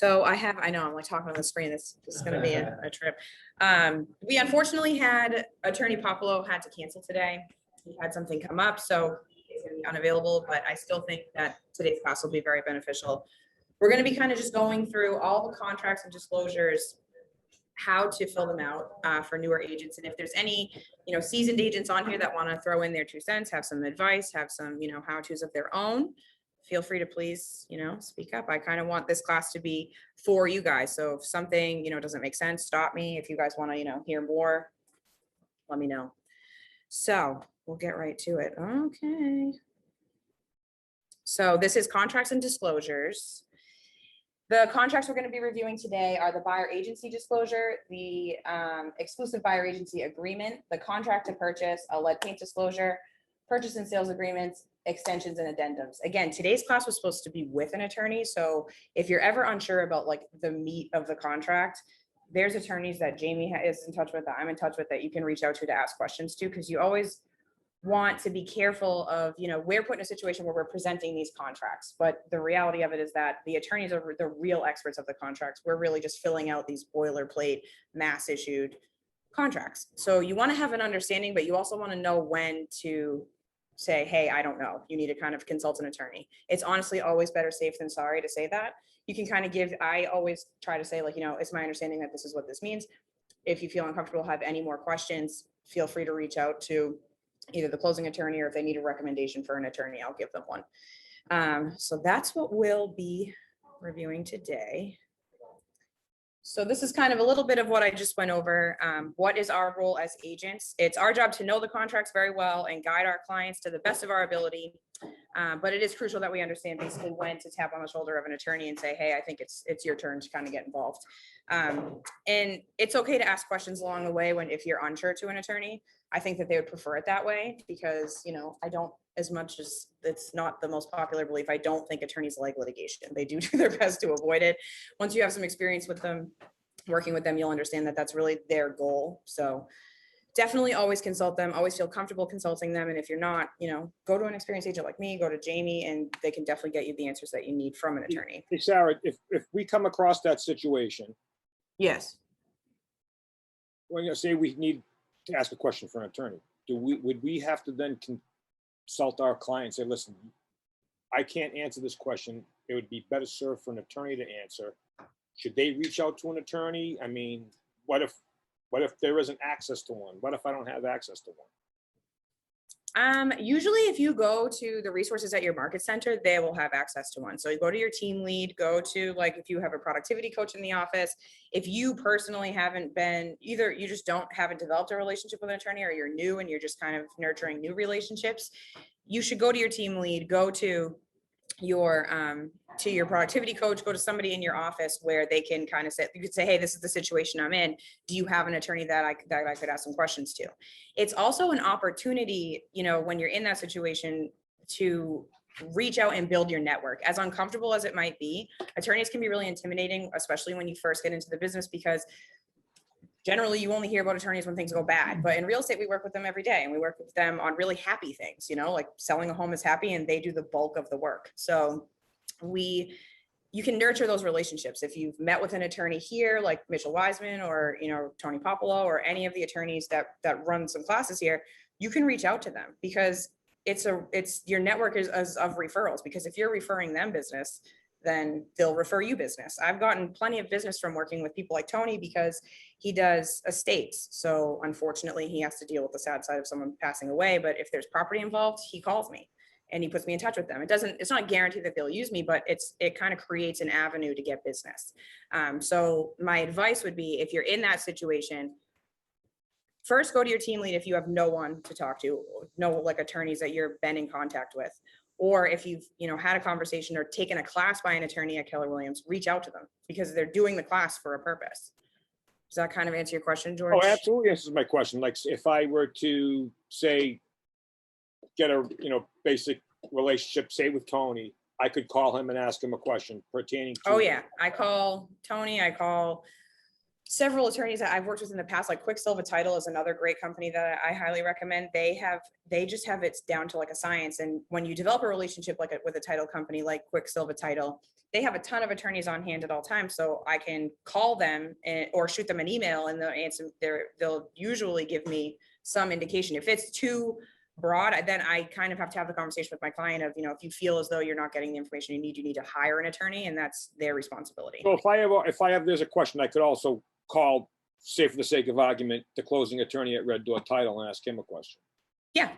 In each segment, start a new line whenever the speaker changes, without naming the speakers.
So I know I'm like talking on the screen. This is going to be a trip. We unfortunately had Attorney Popolo had to cancel today. He had something come up, so he is going to be unavailable, but I still think that today's class will be very beneficial. We're going to be kind of just going through all the contracts and disclosures, how to fill them out for newer agents. And if there's any, seasoned agents on here that want to throw in their 2 cents, have some advice, have some, how-tos of their own, feel free to please, speak up. I kind of want this class to be for you guys. So if something, doesn't make sense, stop me. If you guys want to, hear more, let me know. So we'll get right to it. Okay. So this is contracts and disclosures. The contracts we're going to be reviewing today are the buyer agency disclosure, the exclusive buyer agency agreement, the contract to purchase, a lead paint disclosure, purchase and sales agreements, extensions and addendums. Again, today's class was supposed to be with an attorney. So if you're ever unsure about like the meat of the contract, there's attorneys that Jamie is in touch with, that I'm in touch with, that you can reach out to ask questions to, because you always want to be careful of, we're put in a situation where we're presenting these contracts, but the reality of it is that the attorneys are the real experts of the contracts. We're really just filling out these boilerplate mass issued contracts. So you want to have an understanding, but you also want to know when to say, hey, I don't know. You need to kind of consult an attorney. It's honestly always better safe than sorry to say that. You can kind of I always try to say, like, it's my understanding that this is what this means. If you feel uncomfortable, have any more questions, feel free to reach out to either the closing attorney, or if they need a recommendation for an attorney, I'll give them one. So that's what we'll be reviewing today. So this is kind of a little bit of what I just went over. What is our role as agents? It's our job to know the contracts very well and guide our clients to the best of our ability. But it is crucial that we understand basically when to tap on the shoulder of an attorney and say, hey, I think it's your turn to kind of get involved. And it's okay to ask questions along the way if you're unsure to an attorney. I think that they would prefer it that way because, I don't, as much as it's not the most popular belief, I don't think attorneys like litigation. They do their best to avoid it. Once you have some experience with them, working with them, you'll understand that that's really their goal. So definitely always consult them, always feel comfortable consulting them. And if you're not, go to an experienced agent like me, go to Jamie, and they can definitely get you the answers that you need from an attorney.
Hey, Sarah, if we come across that situation,
yes.
When say we need to ask a question for an attorney, would we have to then consult our client and say, listen, I can't answer this question. It would be better served for an attorney to answer. Should they reach out to an attorney? I mean, what if there isn't access to one? What if I don't have access to one?
Usually if you go to the resources at your market center, they will have access to one. So you go to your team lead, go to, like, if you have a productivity coach in the office, if you personally haven't been, either you just haven't developed a relationship with an attorney, or you're new and you're just kind of nurturing new relationships, you should go to your team lead, go to your productivity coach, go to somebody in your office where they can kind of say, you could say, hey, this is the situation I'm in. Do you have an attorney that I could ask some questions to? It's also an opportunity, when you're in that situation, to reach out and build your network. As uncomfortable as it might be, attorneys can be really intimidating, especially when you first get into the business, because generally you only hear about attorneys when things go bad, but in real estate, we work with them every day, and we work with them on really happy things, like selling a home is happy, and they do the bulk of the work. So you can nurture those relationships. If you've met with an attorney here, like Mitchell Wiseman, or, Tony Popolo, or any of the attorneys that run some classes here, you can reach out to them, because it's your network is of referrals. Because if you're referring them business, then they'll refer you business. I've gotten plenty of business from working with people like Tony, because he does estates. So unfortunately, he has to deal with the sad side of someone passing away. But if there's property involved, he calls me and he puts me in touch with them. It's not guaranteed that they'll use me, but it kind of creates an avenue to get business. So my advice would be, if you're in that situation, first go to your team lead if you have no one to talk to, no like attorneys that you've been in contact with. Or if you've, had a conversation or taken a class by an attorney at Keller Williams, reach out to them, because they're doing the class for a purpose. Does that kind of answer your question, George?
Oh, absolutely answers my question. Like, if I were to say, get a, basic relationship, say with Tony, I could call him and ask him a question pertaining to.
Oh yeah, I call Tony, I call several attorneys that I've worked with in the past, like Quicksilver Title is another great company that I highly recommend. They just have it down to like a science. And when you develop a relationship like with a title company like Quicksilver Title, they have a ton of attorneys on hand at all times. So I can call them or shoot them an email and they'll answer. They'll usually give me some indication. If it's too broad, then I kind of have to have the conversation with my client of, if you feel as though you're not getting the information you need to hire an attorney, and that's their responsibility.
So there's a question, I could also call, say for the sake of argument, the closing attorney at Red Door Title and ask him a question.
Yeah.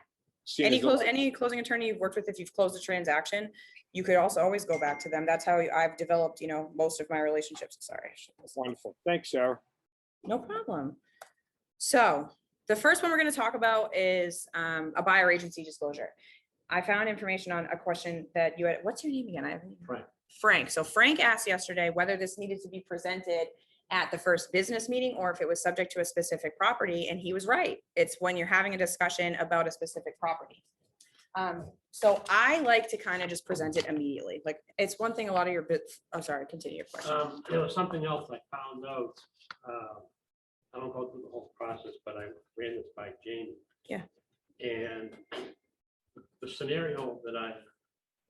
Seeing as
Any closing attorney you've worked with, if you've closed a transaction, you could also always go back to them. That's how I've developed, most of my relationships. Sorry.
Wonderful. Thanks, Sarah.
No problem. So the first one we're going to talk about is a buyer agency disclosure. I found information on a question that you had. What's your name again? Frank. So Frank asked yesterday whether this needed to be presented at the first business meeting or if it was subject to a specific property. And he was right. It's when you're having a discussion about a specific property. So I like to kind of just present it immediately. Like it's one thing a lot of your sorry, continue your question.
There was something else I found out. I don't go through the whole process, but I ran this by Jamie.
Yeah. And
the scenario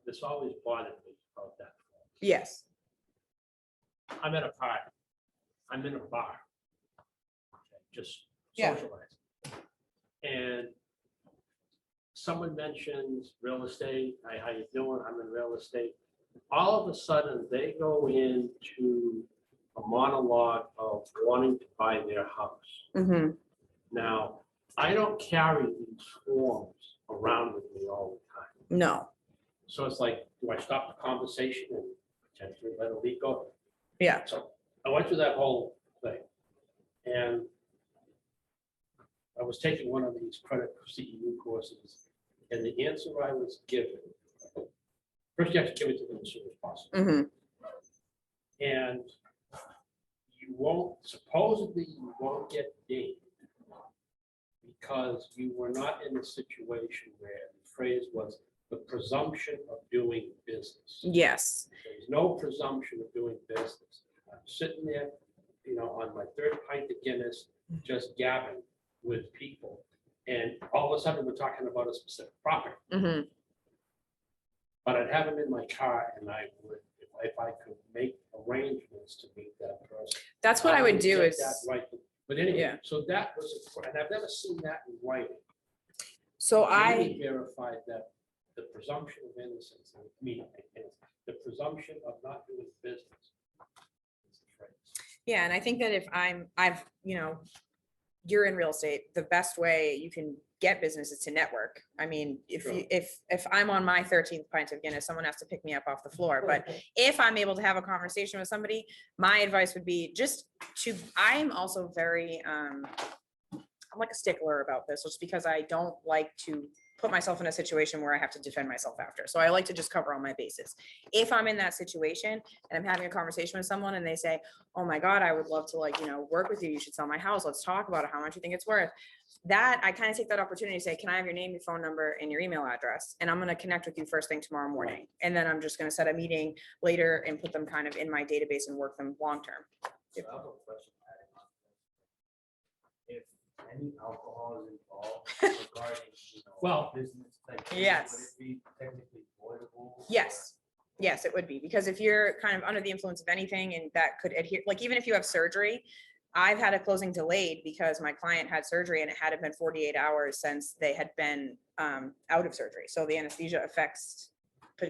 this always bothered me about that.
Yes.
I'm at a party. I'm in a bar. Just
Yeah.
socializing. And someone mentions real estate. Hi, how you doing? I'm in real estate. All of a sudden, they go into a monologue of wanting to buy their house.
Mm-hmm.
Now, I don't carry these forms around with me all the time.
No.
So it's like, do I stop the conversation and potentially let it leak over?
Yeah.
So I went through that whole thing. And I was taking one of these credit CEU courses, and the answer I was given, first you have to give it to them as soon as possible.
Mm-hmm.
And supposedly you won't get dinged because you were not in a situation where the phrase was the presumption of doing business.
Yes.
There's no presumption of doing business. I'm sitting there, on my third pint of Guinness, just gabbing with people. And all of a sudden we're talking about a specific property.
Mm-hmm.
But I'd have them in my car and I would, if I could make arrangements to meet that person.
That's what I would do
get
is,
that right. But anyway,
Yeah.
so that was, and I've never seen that in writing.
so
Jamie verified that the presumption of innocence, the presumption of not doing business is the phrase.
yeah. And I think that if you're in real estate, the best way you can get business is to network. I mean,
Sure.
if I'm on my 13th pint of Guinness, someone has to pick me up off the floor. But if I'm able to have a conversation with somebody, my advice would be I'm also very, I'm like a stickler about this, just because I don't like to put myself in a situation where I have to defend myself after. So I like to just cover all my bases. If I'm in that situation and I'm having a conversation with someone and they say, oh my God, I would love to work with you. You should sell my house. Let's talk about it. How much you think it's worth. That I kind of take that opportunity to say, can I have your name, your phone number, and your email address? And I'm going to connect with you first thing tomorrow morning. And then I'm just going to set a meeting later and put them kind of in my database and work them long-term.
So I have a question. If any alcohol is involved regarding, business type thing,
Yes.
would it be technically voidable?
Yes. Yes, it would be, because if you're kind of under the influence of anything and that could adhere, like even if you have surgery, I've had a closing delayed because my client had surgery and it hadn't been 48 hours since they had been out of surgery. So the anesthesia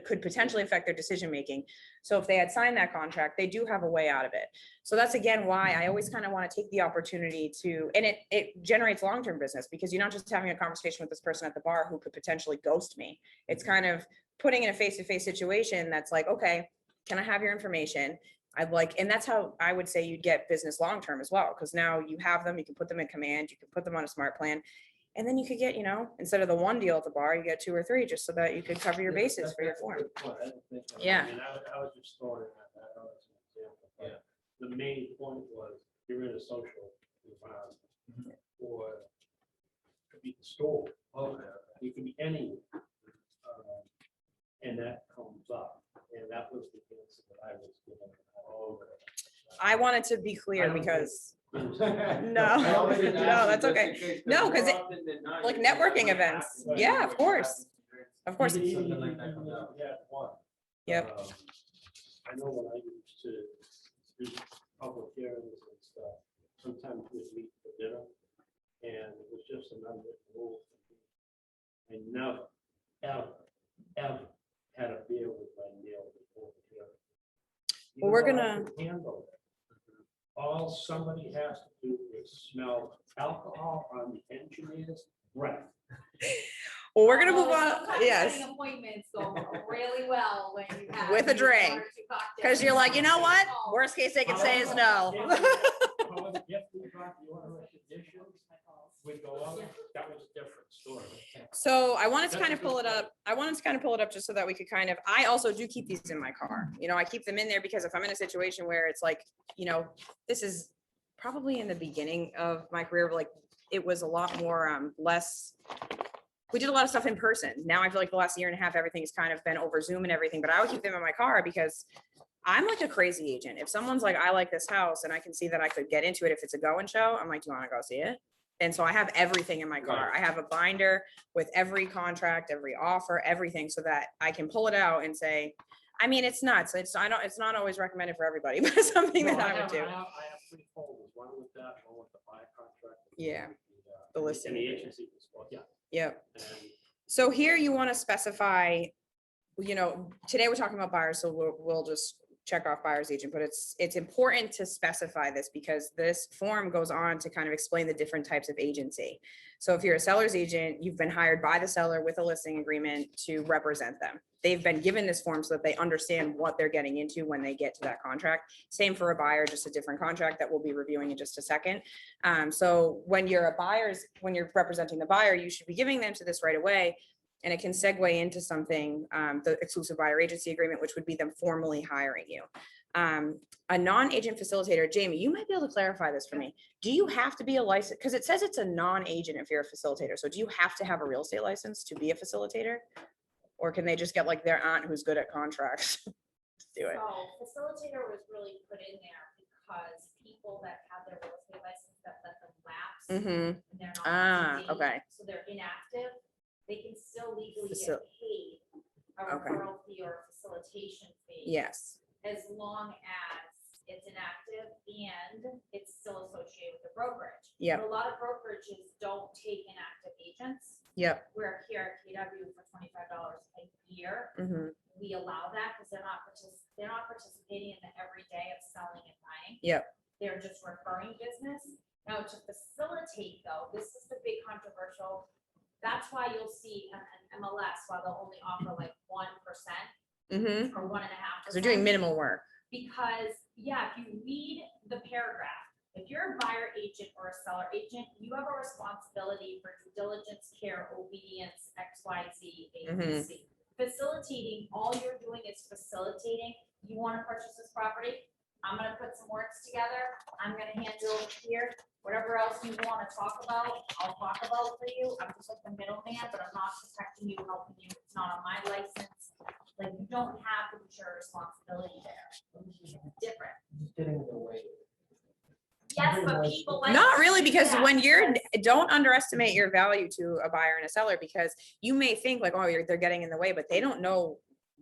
could potentially affect their decision-making. So if they had signed that contract, they do have a way out of it. So that's again why I always kind of want to take the opportunity to, and it generates long-term business, because you're not just having a conversation with this person at the bar who could potentially ghost me. It's kind of putting in a face-to-face situation that's like, okay, can I have your information? And that's how I would say you'd get business long-term as well. Because now you have them, you can put them in command, you can put them on a smart plan. And then you could get, instead of the one deal at the bar, you get 2 or 3, just so that you could cover your bases for your form. Yeah.
And I was just throwing that out as an example. But the main point was you're in a social environment, or it could be the store, it could be anywhere. And that comes up. And that was the answer that I was given.
I wanted to be clear because No, that's okay. No, 'cause it- like networking events. Yeah, of course. Of course.
Something like that comes out.
Yeah, one.
Yep.
I know when I used to do public hearings and stuff, sometimes we'd meet for dinner, and it was just an unwritten rule. I never, ever had a beer with my meal before the hearing.
Well, we're
Even though I
gonna-
could handle it. All somebody has to do is smell alcohol on the engineer's breath.
Well, we're gonna move
Although
on.
sometimes
Yes.
setting appointments go really well when you have.
With a
maybe
drink.
1 or 2 cocktails.
Because you're like, you know what?
Oh.
Worst case they could say is no.
However, if we got the order of conditions, we'd go on, that was a different story.
So I wanted to kind of pull it up. I wanted to kind of pull it up just so that we could kind of, I also do keep these in my car. You know, I keep them in there because if I'm in a situation where it's like, you know, this is probably in the beginning of my career, like it was a lot more, less, we did a lot of stuff in person. Now I feel like the last year and a half, everything's kind of been over Zoom and everything, but I would keep them in my car because I'm like a crazy agent. If someone's like, I like this house and I can see that I could get into it if it's a go and show, I'm like, do you want to go see it? And so I have everything in my car. I have a binder with every contract, every offer, everything so that I can pull it out and say, I mean, it's nuts. It's not always recommended for everybody, but it's something that I would do.
I have 3 folders, one with that, one with the buy contract.
Yeah,
and
the
and
listing
the
agreement.
agency as well, yeah.
Yep.
And
So here you want to specify, you know, today we're talking about buyers, so we'll just check off buyer's agent, but it's important to specify this because this form goes on to kind of explain the different types of agency. So if you're a seller's agent, you've been hired by the seller with a listing agreement to represent them. They've been given this form so that they understand what they're getting into when they get to that contract. Same for a buyer, just a different contract that we'll be reviewing in just a second. So when you're when you're representing the buyer, you should be giving them to this right away. And it can segue into something, the exclusive buyer agency agreement, which would be them formally hiring you. A non-agent facilitator, Jamie, you might be able to clarify this for me. Do you have to be a licensed, because it says it's a non-agent if you're a facilitator. So do you have to have a real estate license to be a facilitator? Or can they just get like their aunt who's good at contracts to do it?
So facilitator was really put in there because people that have their real estate license that let them lapse.
Mm-hmm.
And they're not.
Ah,
up to date,
okay.
So they're inactive, they can still legally
Facil-
get paid a
Okay.
referral fee or a facilitation fee.
Yes.
As long as it's inactive and it's still associated with the brokerage.
Yep.
But a lot of brokerages don't take inactive agents.
Yep.
We're here at KW for $25 a year.
Mm-hmm.
We allow that because they're not participating in the everyday of selling and buying.
Yep.
They're just referring business. Now to facilitate though, this is the big controversial. That's why you'll see an MLS, while they'll only offer like 1%
Mm-hmm.
or 1.5%.
Because they're doing minimal work.
Because, yeah, if you read the paragraph, if you're a buyer agent or a seller agent, you have a responsibility for due diligence, care, obedience, XYZ, ABC. Facilitating, all you're doing is facilitating. You want to purchase this property? I'm going to put some words together. I'm going to hand you over here. Whatever else you want to talk about, I'll talk about for you. I'm just like the middleman, but I'm not protecting you, helping you. It's not on my license. Like you don't have the mature responsibility there. It's different.
Just getting in the way.
Yes, but people like.
Not really, because
Yeah,
when you're,
because-
don't underestimate your value to a buyer and a seller, because you may think like, oh, they're getting in the way, but they don't know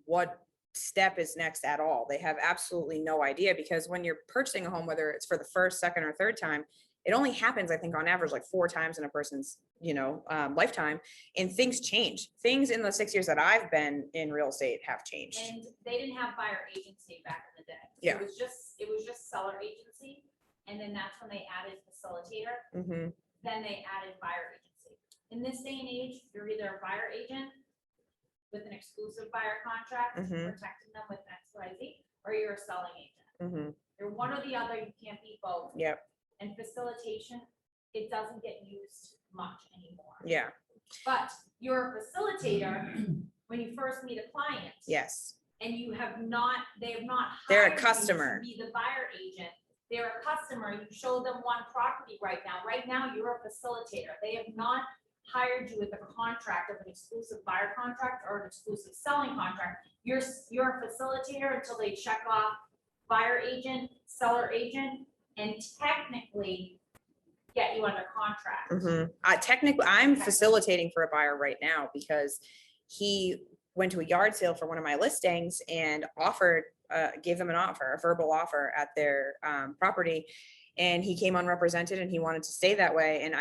what step is next at all. They have absolutely no idea, because when you're purchasing a home, whether it's for the first, second, or third time, it only happens, I think, on average, like 4 times in a person's, lifetime, and things change. Things in the 6 years that I've been in real estate have changed.
And they didn't have buyer agency back in the day.
Yeah.
It was just seller agency. And then that's when they added facilitator.
Mm-hmm.
Then they added buyer agency. In this day and age, you're either a buyer agent with an exclusive buyer contract,
Mhm.
protecting them with XYZ, or you're a selling agent.
Mm-hmm.
You're one or the other, you can't be both.
Yep.
And facilitation, it doesn't get used much anymore.
Yeah.
But you're a facilitator when you first meet a client.
Yes.
And you have not, they have not.
They're a
hired you to
customer.
Be the buyer agent. They're a customer. You show them one property right now. Right now, you're a facilitator. They have not hired you with a contract of an exclusive buyer contract or an exclusive selling contract. You're a facilitator until they check off buyer agent, seller agent, and technically get you under contract.
Technically, I'm facilitating for a buyer right now because he went to a yard sale for one of my listings and gave them an offer, a verbal offer at their property. And he came unrepresented and he wanted to stay that way. And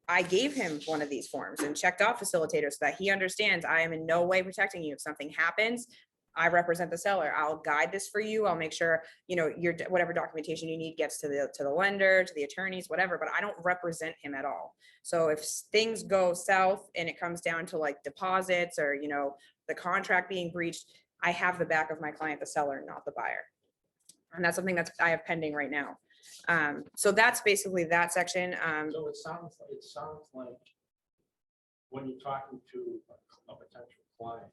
I gave him one of these forms and checked off Facilitator so that he understands I am in no way protecting you. If something happens, I represent the seller. I'll guide this for you. I'll make sure, your whatever documentation you need gets to the lender, to the attorneys, whatever, but I don't represent him at all. So if things go south and it comes down to like deposits or, the contract being breached, I have the back of my client, the seller, not the buyer. And that's something I have pending right now. So that's basically that section.
So it sounds like when you're talking to a potential client,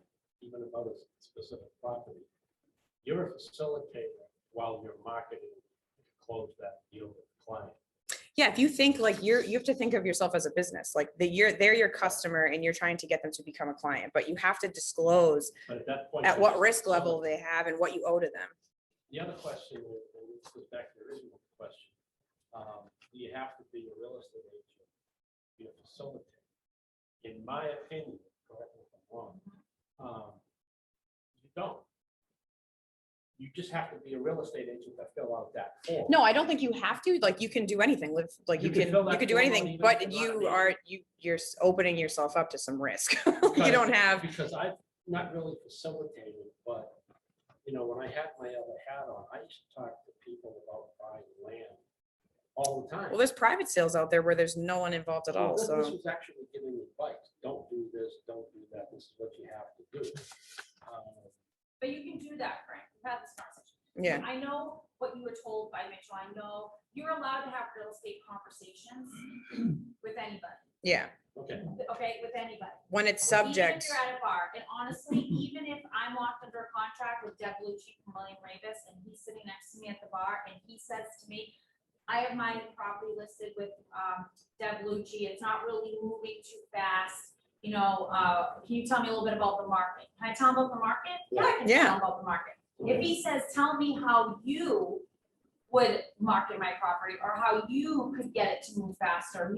even about a specific property, you're a facilitator while you're marketing to close that deal with the client.
Yeah, if you think like you have to think of yourself as a business, like they're your customer and you're trying to get them to become a client, but you have to disclose
But at that point,
at what risk level they have and what you owe to them.
The other question is, and this goes back to the original question, you have to be a real estate agent, be a facilitator. In my opinion, correct me if I'm wrong, you don't. You just have to be a real estate agent to fill out that form.
No, I don't think you have to. Like you can do anything. You can
fill that
do
form out
anything,
even
but
if you're
you
not
are you're opening yourself up to some risk. You
Because-
don't have.
Because I've not really facilitated, but when I had my other hat on, I used to talk to people about buying land all the time.
Well, there's private sales out there where there's no one involved at all.
This
So
was actually giving advice. Don't do this, don't do that. This is what you have to do.
But you can do that, Frank. We've had this conversation.
yeah,
I know what you were told by Mitchell. I know you're allowed to have real estate conversations with anybody.
yeah.
Okay.
Okay, with anybody.
When it's
Even
subject.
if you're at a bar, and honestly, even if I'm locked under a contract with Deb Lucci from William Ravis, and he's sitting next to me at the bar, and he says to me, I have my property listed with Deb Lucci, it's not really moving too fast. Can you tell me a little bit about the market? Can I tell him about the market? Yeah, I can tell him about the market. If he says, tell me how you would market my property or how you could get it to move faster,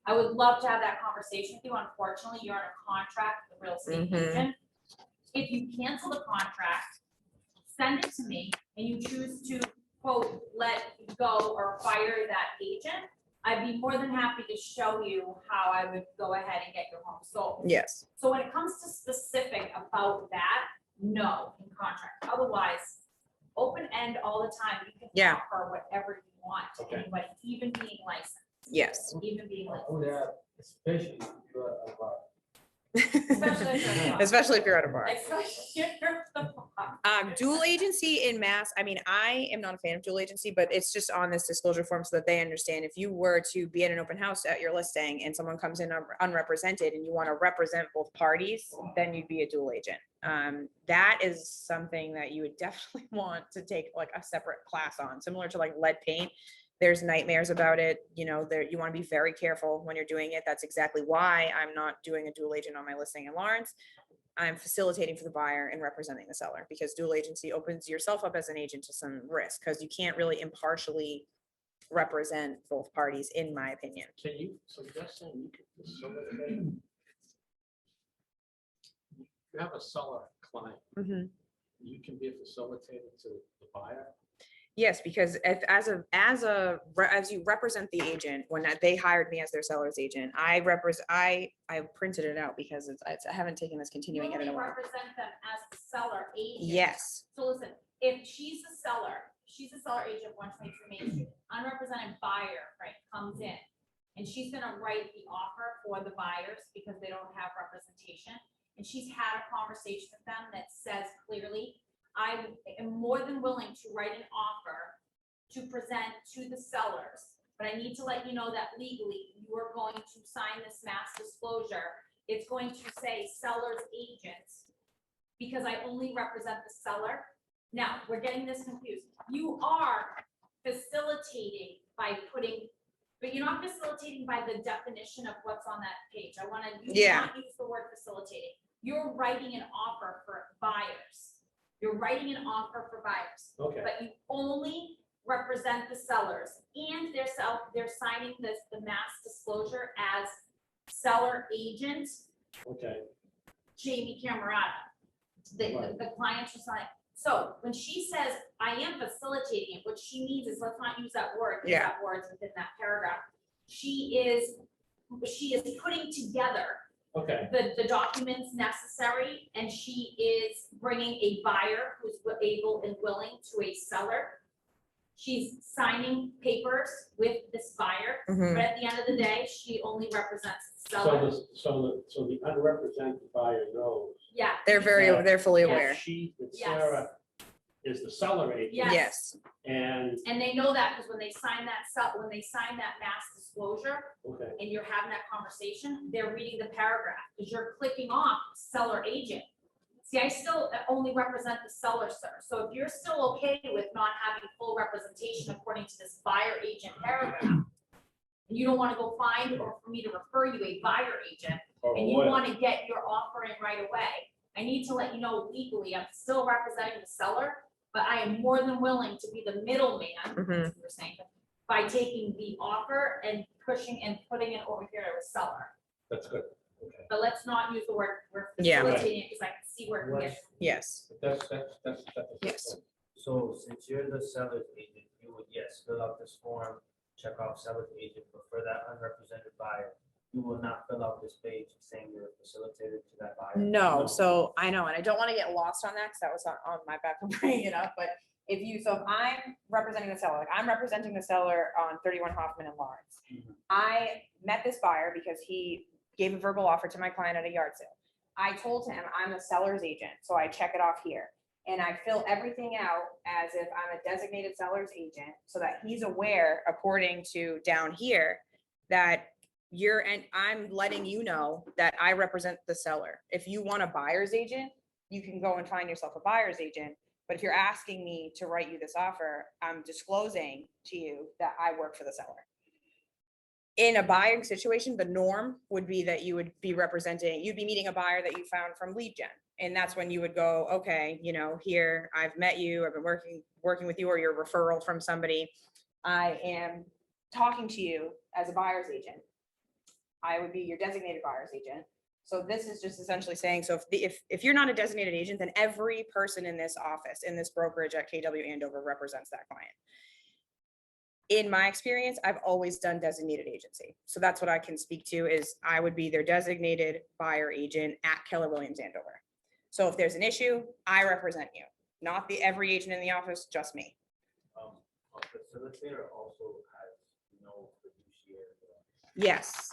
I would love to have that conversation with you. Unfortunately, you're on a contract with a real estate agent. If you cancel the contract, send it to me and you choose to quote, let go or fire that agent, I'd be more than happy to show you how I would go ahead and get your home sold.
Yes.
So when it comes to specific about that, no, in contract. Otherwise, open end all the time. You can offer whatever you want to anybody, even being licensed.
Yes.
Even being licensed.
Oh, yeah, especially if you're a bar.
Especially if you're at a bar.
Especially if you're at the bar.
Dual agency in mass. I mean, I am not a fan of dual agency, but it's just on this disclosure form so that they understand if you were to be at an open house at your listing and someone comes in unrepresented and you want to represent both parties, then you'd be a dual agent. That is something that you would definitely want to take like a separate class on, similar to like lead paint. There's nightmares about it. You want to be very careful when you're doing it. That's exactly why I'm not doing a dual agent on my listing in Lawrence. I'm facilitating for the buyer and representing the seller because dual agency opens yourself up as an agent to some risk because you can't really impartially represent both parties, in my opinion.
So you're saying you could facilitate? You have a seller client. You can be a facilitator to the buyer.
Yes, because as you represent the agent, when they hired me as their seller's agent, I printed it out because I haven't taken this continuing ed in a while.
Represent them as the seller agent.
Yes.
So listen, if she's a seller agent, 123 Main Street, unrepresented buyer, right, comes in, and she's gonna write the offer for the buyers because they don't have representation, and she's had a conversation with them that says clearly, I am more than willing to write an offer to present to the sellers, but I need to let you know that legally you are going to sign this mass disclosure. It's going to say seller's agent because I only represent the seller. Now, we're getting this confused. You are facilitating by but you're not facilitating by the definition of what's on that page. I want to not use the word facilitating. You're writing an offer for buyers. You're writing an offer for buyers.
Okay.
But you only represent the sellers, and they're signing the mass disclosure as seller agent
Okay,
Jamie Camerata. The clients are signing. So when she says, I am facilitating it, what she means is, let's not use that word, because
Yeah.
that word's within that paragraph. She is putting together
okay,
the documents necessary, and she is bringing a buyer who's able and willing to a seller. She's signing papers with this buyer,
Mhm.
but at the end of the day, she only represents the
so
seller.
so the unrepresented buyer knows.
Yeah.
They're they're fully
Yes.
aware.
That
Yes.
Sarah is the seller agent.
Yes.
Yes.
And,
And they know that because when they sign that mass disclosure
okay,
and you're having that conversation, they're reading the paragraph because you're clicking off seller agent. See, I still only represent the seller, sir. So if you're still okay with not having full representation according to this buyer agent paragraph, and you don't want to go find or for me to refer you a buyer agent,
or
and you
what,
want to get your offer in right away, I need to let you know legally, I'm still representing the seller, but I am more than willing to be the middleman,
Mhm.
as you were saying, by taking the offer and pushing and putting it over here to a seller.
that's good, okay.
But let's not use the word, we're
Yeah.
facilitating it, because I can see where it can get.
Yes.
That's a good
Yes.
point.
So since you're the seller's agent, you would, yes, fill out this form, check off seller's agent, but for that unrepresented buyer, you will not fill out this page saying you're a facilitator to that buyer.
No, so I know, and I don't want to get lost on that because that was on my back for bringing it up, but if I'm representing the seller, like I'm representing the seller on 31 Hoffman and Lawrence.
Mhm.
I met this buyer because he gave a verbal offer to my client at a yard sale. I told him I'm a seller's agent, so I check it off here. And I fill everything out as if I'm a designated seller's agent so that he's aware, according to down here, that and I'm letting you know that I represent the seller. If you want a buyer's agent, you can go and find yourself a buyer's agent. But if you're asking me to write you this offer, I'm disclosing to you that I work for the seller. In a buying situation, the norm would be that you would be you'd be meeting a buyer that you found from lead gen. And that's when you would go, okay, here, I've met you, I've been working with you, or your referral from somebody. I am talking to you as a buyer's agent. I would be your designated buyer's agent. So this is just essentially saying, so if you're not a designated agent, then every person in this office, in this brokerage at KW Andover represents that client. In my experience, I've always done designated agency. So that's what I can speak to is I would be their designated buyer agent at Keller Williams Andover. So if there's an issue, I represent you, not every agent in the office, just me.
A facilitator also has no fiduciary.
Yes.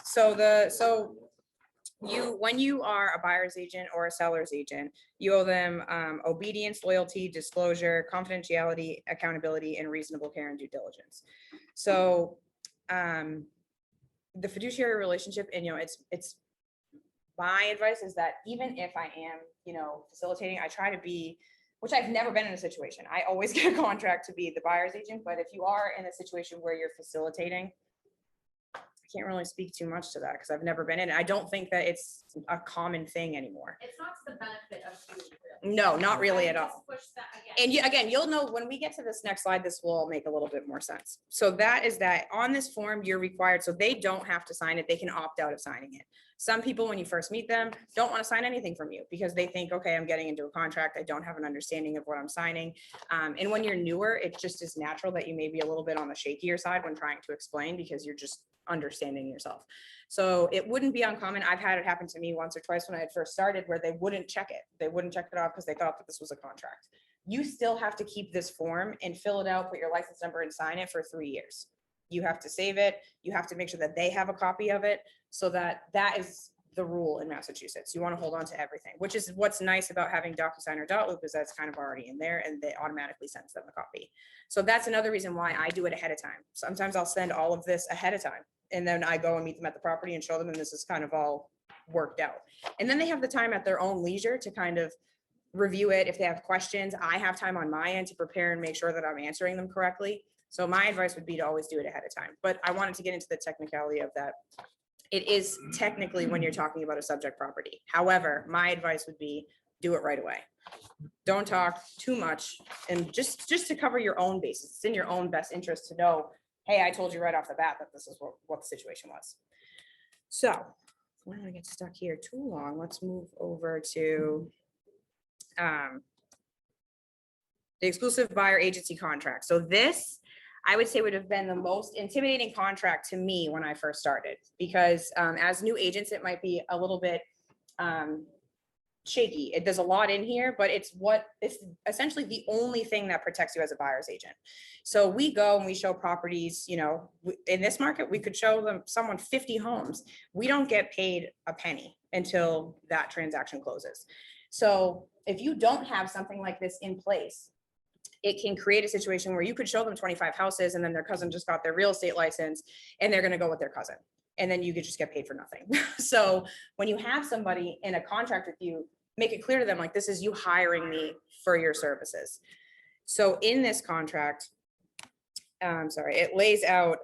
When you are a buyer's agent or a seller's agent, you owe them obedience, loyalty, disclosure, confidentiality, accountability, and reasonable care and due diligence. So the fiduciary relationship, and it's my advice is that even if I am, facilitating, I try to be, which I've never been in a situation. I always get a contract to be the buyer's agent, but if you are in a situation where you're facilitating, I can't really speak too much to that because I've never been in it. I don't think that it's a common thing anymore.
It's not to the benefit of you, really.
No, not really
I
at
would just
all.
push that again.
And again, you'll know when we get to this next slide, this will make a little bit more sense. So that is that on this form, you're required, so they don't have to sign it. They can opt out of signing it. Some people, when you first meet them, don't want to sign anything from you because they think, okay, I'm getting into a contract. I don't have an understanding of what I'm signing. And when you're newer, it just is natural that you may be a little bit on the shakier side when trying to explain because you're just understanding yourself. So it wouldn't be uncommon. I've had it happen to me once or twice when I had first started where they wouldn't check it. They wouldn't check it off because they thought that this was a contract. You still have to keep this form and fill it out, put your license number and sign it for 3 years. You have to save it. You have to make sure that they have a copy of it so that is the rule in Massachusetts. You want to hold on to everything, which is what's nice about having DocuSign or Dotloop is that's kind of already in there and they automatically sends them a copy. So that's another reason why I do it ahead of time. Sometimes I'll send all of this ahead of time and then I go and meet them at the property and show them, and this is kind of all worked out. And then they have the time at their own leisure to kind of review it. If they have questions, I have time on my end to prepare and make sure that I'm answering them correctly. So my advice would be to always do it ahead of time. But I wanted to get into the technicality of that. It is technically when you're talking about a subject property. However, my advice would be do it right away. Don't talk too much, and just to cover your own bases. It's in your own best interest to know, hey, I told you right off the bat that this is what the situation was. So I don't want to get stuck here too long. Let's move over to the exclusive buyer agency contract. So this, I would say, would have been the most intimidating contract to me when I first started, because as new agents, it might be a little bit shaky. It does a lot in here, but it's essentially the only thing that protects you as a buyer's agent. So we go and we show properties, you know, in this market, we could show someone 50 homes. We don't get paid a penny until that transaction closes. So if you don't have something like this in place, it can create a situation where you could show them 25 houses and then their cousin just got their real estate license and they're going to go with their cousin. And then you could just get paid for nothing. So when you have somebody in a contract with you, make it clear to them, like, this is you hiring me for your services. So in this contract, it lays out,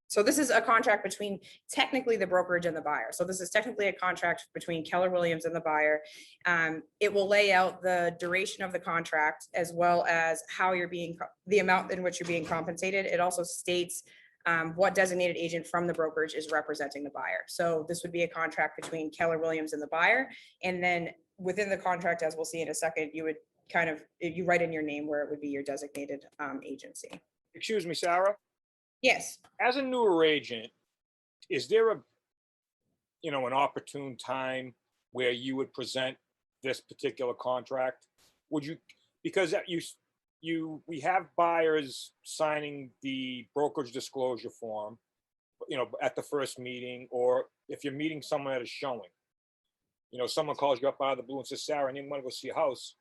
So this is a contract between technically the brokerage and the buyer. So this is technically a contract between Keller Williams and the buyer. It will lay out the duration of the contract as well as how the amount in which you're being compensated. It also states what designated agent from the brokerage is representing the buyer. So this would be a contract between Keller Williams and the buyer. And then within the contract, as we'll see in a second, you would you write in your name where it would be your designated agency.
Excuse me, Sarah,
Yes.
as a newer agent, is there an opportune time where you would present this particular contract? Would you, because we have buyers signing the brokerage disclosure form, at the first meeting, or if you're meeting someone at a showing, someone calls you up out of the blue and says, Sarah, I need to go see a house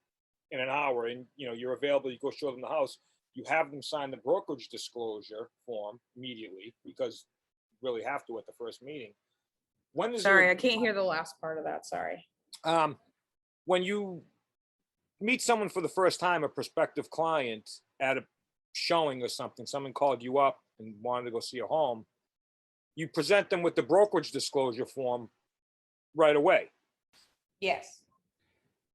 in an hour, and you're available, you go show them the house. You have them sign the brokerage disclosure form immediately, because you really have to at the first meeting.
I can't hear the last part of that. Sorry.
When you meet someone for the first time, a prospective client at a showing or something, someone called you up and wanted to go see a home, you present them with the brokerage disclosure form right away.
Yes.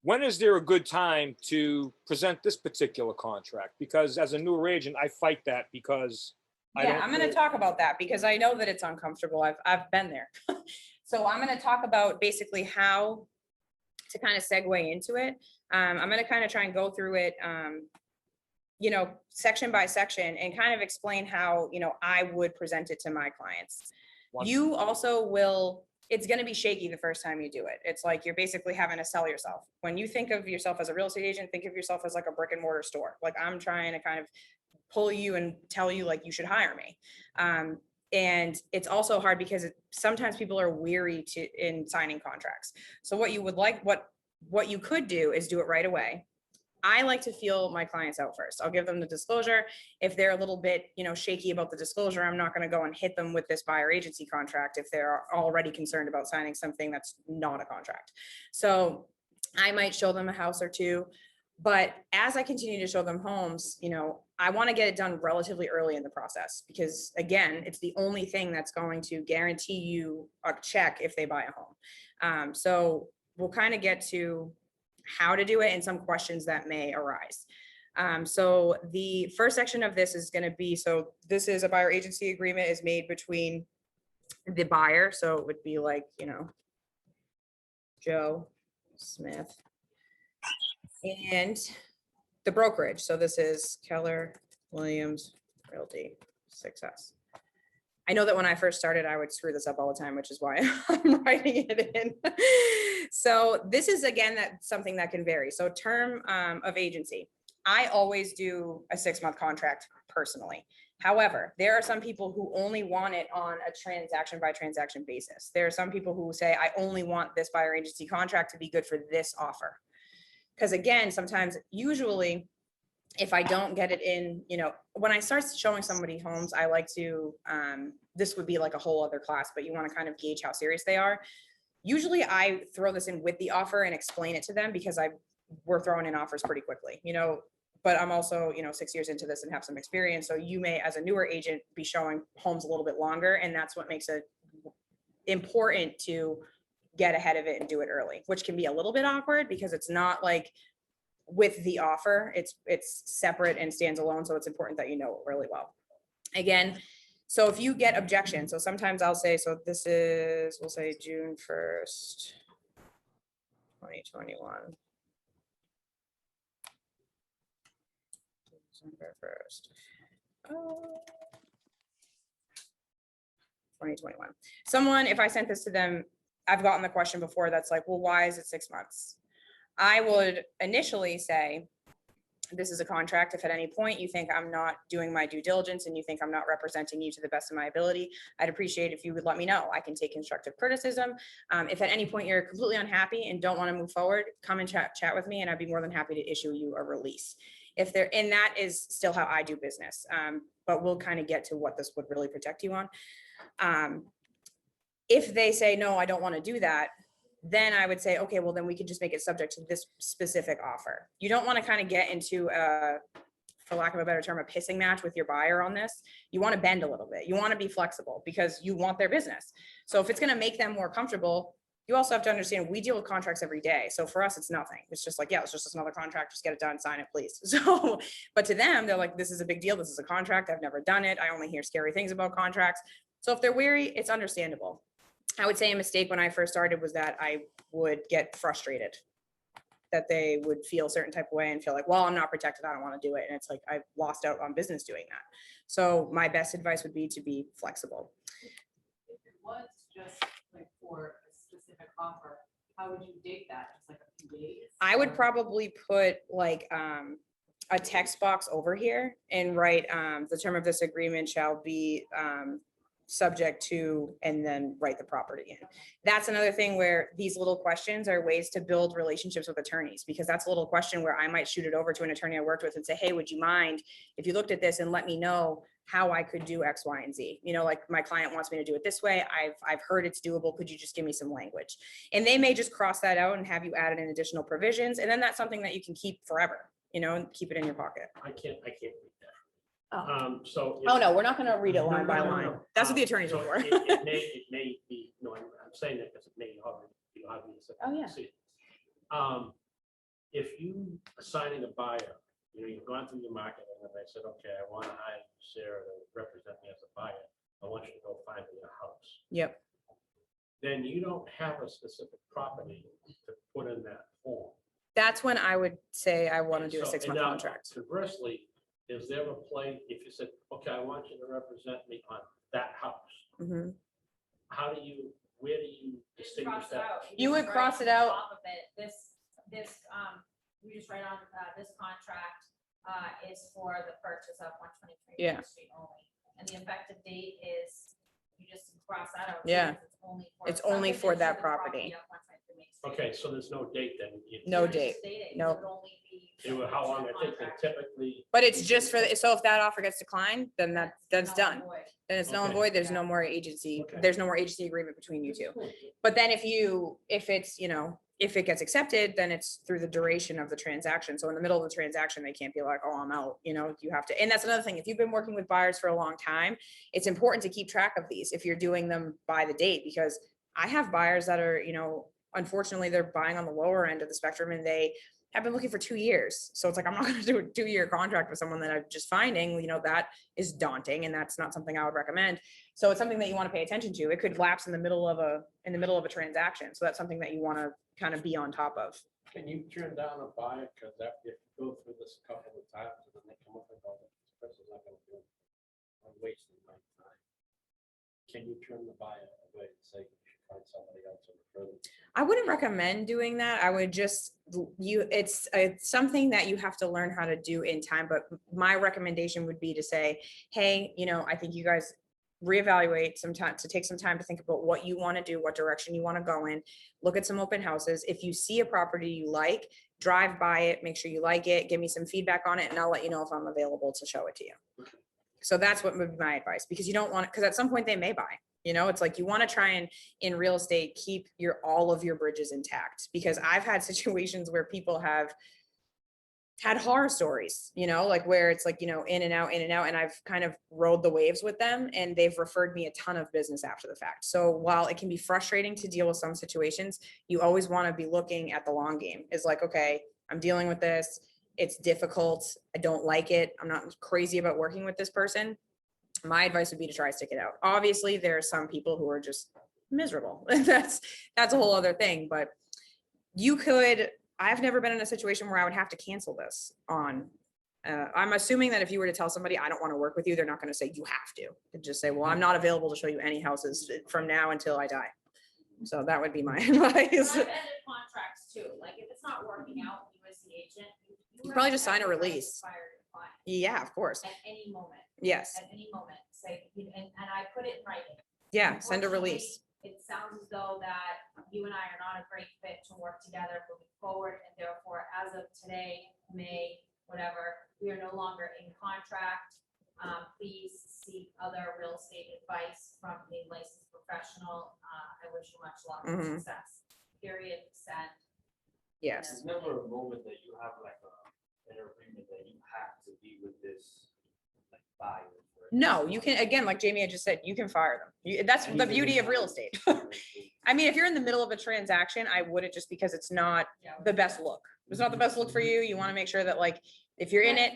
When is there a good time to present this particular contract? Because as a newer agent, I fight that because
I'm going to talk about that because I know that it's uncomfortable. I've been there. So I'm going to talk about basically how to kind of segue into it. I'm going to kind of try and go through it, section by section, and kind of explain how, I would present it to my clients. You also will, it's going to be shaky the first time you do it. It's like you're basically having to sell yourself. When you think of yourself as a real estate agent, think of yourself as like a brick and mortar store. Like, I'm trying to kind of pull you and tell you, like, you should hire me. And it's also hard because sometimes people are weary in signing contracts. So what you could do is do it right away. I like to feel my clients out first. I'll give them the disclosure. If they're a little bit, shaky about the disclosure, I'm not going to go and hit them with this buyer agency contract if they're already concerned about signing something that's not a contract. So I might show them a house or two, but as I continue to show them homes, I want to get it done relatively early in the process because, again, it's the only thing that's going to guarantee you a check if they buy a home. So we'll kind of get to how to do it and some questions that may arise. So the first section of this is going to be, so this is a buyer agency agreement is made between the buyer. So it would be like, Joe Smith and the brokerage. So this is Keller Williams Realty Success. I know that when I first started, I would screw this up all the time, which is why I'm writing it in. So this is, again, that's something that can vary. So term of agency, I always do a 6-month contract personally. However, there are some people who only want it on a transaction by transaction basis. There are some people who say, I only want this buyer agency contract to be good for this offer. Because again, usually, if I don't get it in, when I start showing somebody homes, I like to, this would be like a whole other class, but you want to kind of gauge how serious they are. Usually I throw this in with the offer and explain it to them because we're throwing in offers pretty quickly, but I'm also, 6 years into this and have some experience. So you may, as a newer agent, be showing homes a little bit longer. And that's what makes it important to get ahead of it and do it early, which can be a little bit awkward because it's not like with the offer, it's separate and stands alone. So it's important that you know it really well. Again, so if you get objections, so sometimes I'll say, so this is, we'll say June 1st, 2021. December 1st. 2021. Someone, if I sent this to them, I've gotten the question before that's like, well, why is it 6 months? I would initially say, this is a contract. If at any point you think I'm not doing my due diligence and you think I'm not representing you to the best of my ability, I'd appreciate if you would let me know. I can take constructive criticism. If at any point you're completely unhappy and don't want to move forward, come and chat with me and I'd be more than happy to issue you a release. If they're, and that is still how I do business. But we'll kind of get to what this would really protect you on. If they say, no, I don't want to do that, then I would say, okay, well, then we could just make it subject to this specific offer. You don't want to kind of get into for lack of a better term, a pissing match with your buyer on this. You want to bend a little bit. You want to be flexible because you want their business. So if it's going to make them more comfortable, you also have to understand we deal with contracts every day. So for us, it's nothing. It's just like, yeah, it's just another contract. Just get it done, sign it, please. So, but to them, they're like, this is a big deal. This is a contract. I've never done it. I only hear scary things about contracts. So if they're weary, it's understandable. I would say a mistake when I first started was that I would get frustrated, that they would feel a certain type of way and feel like, well, I'm not protected. I don't want to do it. And it's like, I've lost out on business doing that. So my best advice would be to be flexible.
If it was just like for a specific offer, how would you date that? Just like a few days?
I would probably put like a text box over here and write the term of this agreement shall be subject to, and then write the property in. That's another thing where these little questions are ways to build relationships with attorneys, because that's a little question where I might shoot it over to an attorney I worked with and say, hey, would you mind if you looked at this and let me know how I could do X, Y, and Z? You know, like my client wants me to do it this way. I've heard it's doable. Could you just give me some language? And they may just cross that out and have you added in additional provisions. And then that's something that you can keep forever, you know, and keep it in your pocket.
I can't read that.
Oh.
So.
Oh, no, we're not going to read it line by
No.
line. That's what the attorneys
So
are for.
It may be, no, I'm saying that because it may already be obvious.
Oh, yeah.
See it. If you are signing a buyer, you know, you've gone through your marketing and they said, okay, I want to hire Sarah to represent me as a buyer. I want you to go find me a house.
Yep.
Then you don't have a specific property to put in that form.
That's when I would say I want to
And
do a
so-
6-month
and now,
contract.
Conversely, is there a play, if you said, okay, I want you to represent me on that house,
Mhm.
how do you, where do you distinguish
Cross it
that?
out.
You would
just
cross
write
it out.
on top of it. You just write on, this contract, is for the purchase of 123
Yeah.
Main Street only. And the effective date is, you just cross that out.
Yeah.
because
It's only for that
subdivision of the
property.
of 123 Main Street.
Okay, so there's no date then?
No
It's
date.
stated,
No.
it would only be
How long I think they
contract.
typically,
But it's just for, so if that offer gets declined, then that's
null
done.
and void.
Then it's null and
Okay.
void. There's no more agency,
Okay.
there's no more agency agreement between you two. But then if it's, you know, if it gets accepted, then it's through the duration of the transaction. So in the middle of the transaction, they can't be like, oh, I'm out, you know, you have to. And that's another thing. If you've been working with buyers for a long time, it's important to keep track of these if you're doing them by the date, because I have buyers that are, you know, unfortunately, they're buying on the lower end of the spectrum and they have been looking for 2 years. So it's like, I'm not going to do a 2-year contract with someone that I'm just finding, you know, that is daunting. And that's not something I would recommend. So it's something that you want to pay attention to. It could lapse in the middle of a transaction. So that's something that you want to kind of be on top of.
can you turn down a buyer? Because if you go through this a couple of times and then they come up and go, this person's not going to do it. I'm wasting my time. Can you turn the buyer away and say, you should find somebody else or refer them?
I wouldn't recommend doing that. I would just, it's something that you have to learn how to do in time. But my recommendation would be to say, hey, you know, I think you guys reevaluate some time, to take some time to think about what you want to do, what direction you want to go in, look at some open houses. If you see a property you like, drive by it, make sure you like it, give me some feedback on it, and I'll let you know if I'm available to show it to you. So that's what would be my advice, because you don't want it, because at some point they may buy. You know, it's like you want to try and in real estate keep all of your bridges intact, because I've had situations where people have had horror stories, you know, like where it's like, you know, in and out, in and out. And I've kind of rode the waves with them, and they've referred me a ton of business after the fact. So while it can be frustrating to deal with some situations, you always want to be looking at the long game. Is like, okay, I'm dealing with this. It's difficult. I don't like it. I'm not crazy about working with this person. My advice would be to try to stick it out. Obviously, there are some people who are just miserable. That's a whole other thing. But you could, I've never been in a situation where I would have to cancel this on. I'm assuming that if you were to tell somebody, I don't want to work with you, they're not going to say you have to. They'd just say, well, I'm not available to show you any houses from now until I die. So that would be my advice.
I've ended contracts too, like if it's not working out, you as the agent.
You probably just sign a
have the right to
release.
fire your client
Yeah, of course.
At any moment,
Yes.
at any moment, say, and I put it in writing.
Yeah, send a release.
It sounds as though that you and I are not a great fit to work together moving forward, and therefore, as of today, May, whatever, we are no longer in contract. Please seek other real estate advice from a licensed professional. I wish you much luck and success. Period. Send.
Yes.
There's never a moment that you have like an agreement that you have to be with this like buyer.
No, you can, again, like Jamie had just said, you can fire them. That's the beauty of real estate. I mean, if you're in the middle of a transaction, I wouldn't, just because it's not the best look. It's not the best look for you. You want to make sure that, like, if you're in it,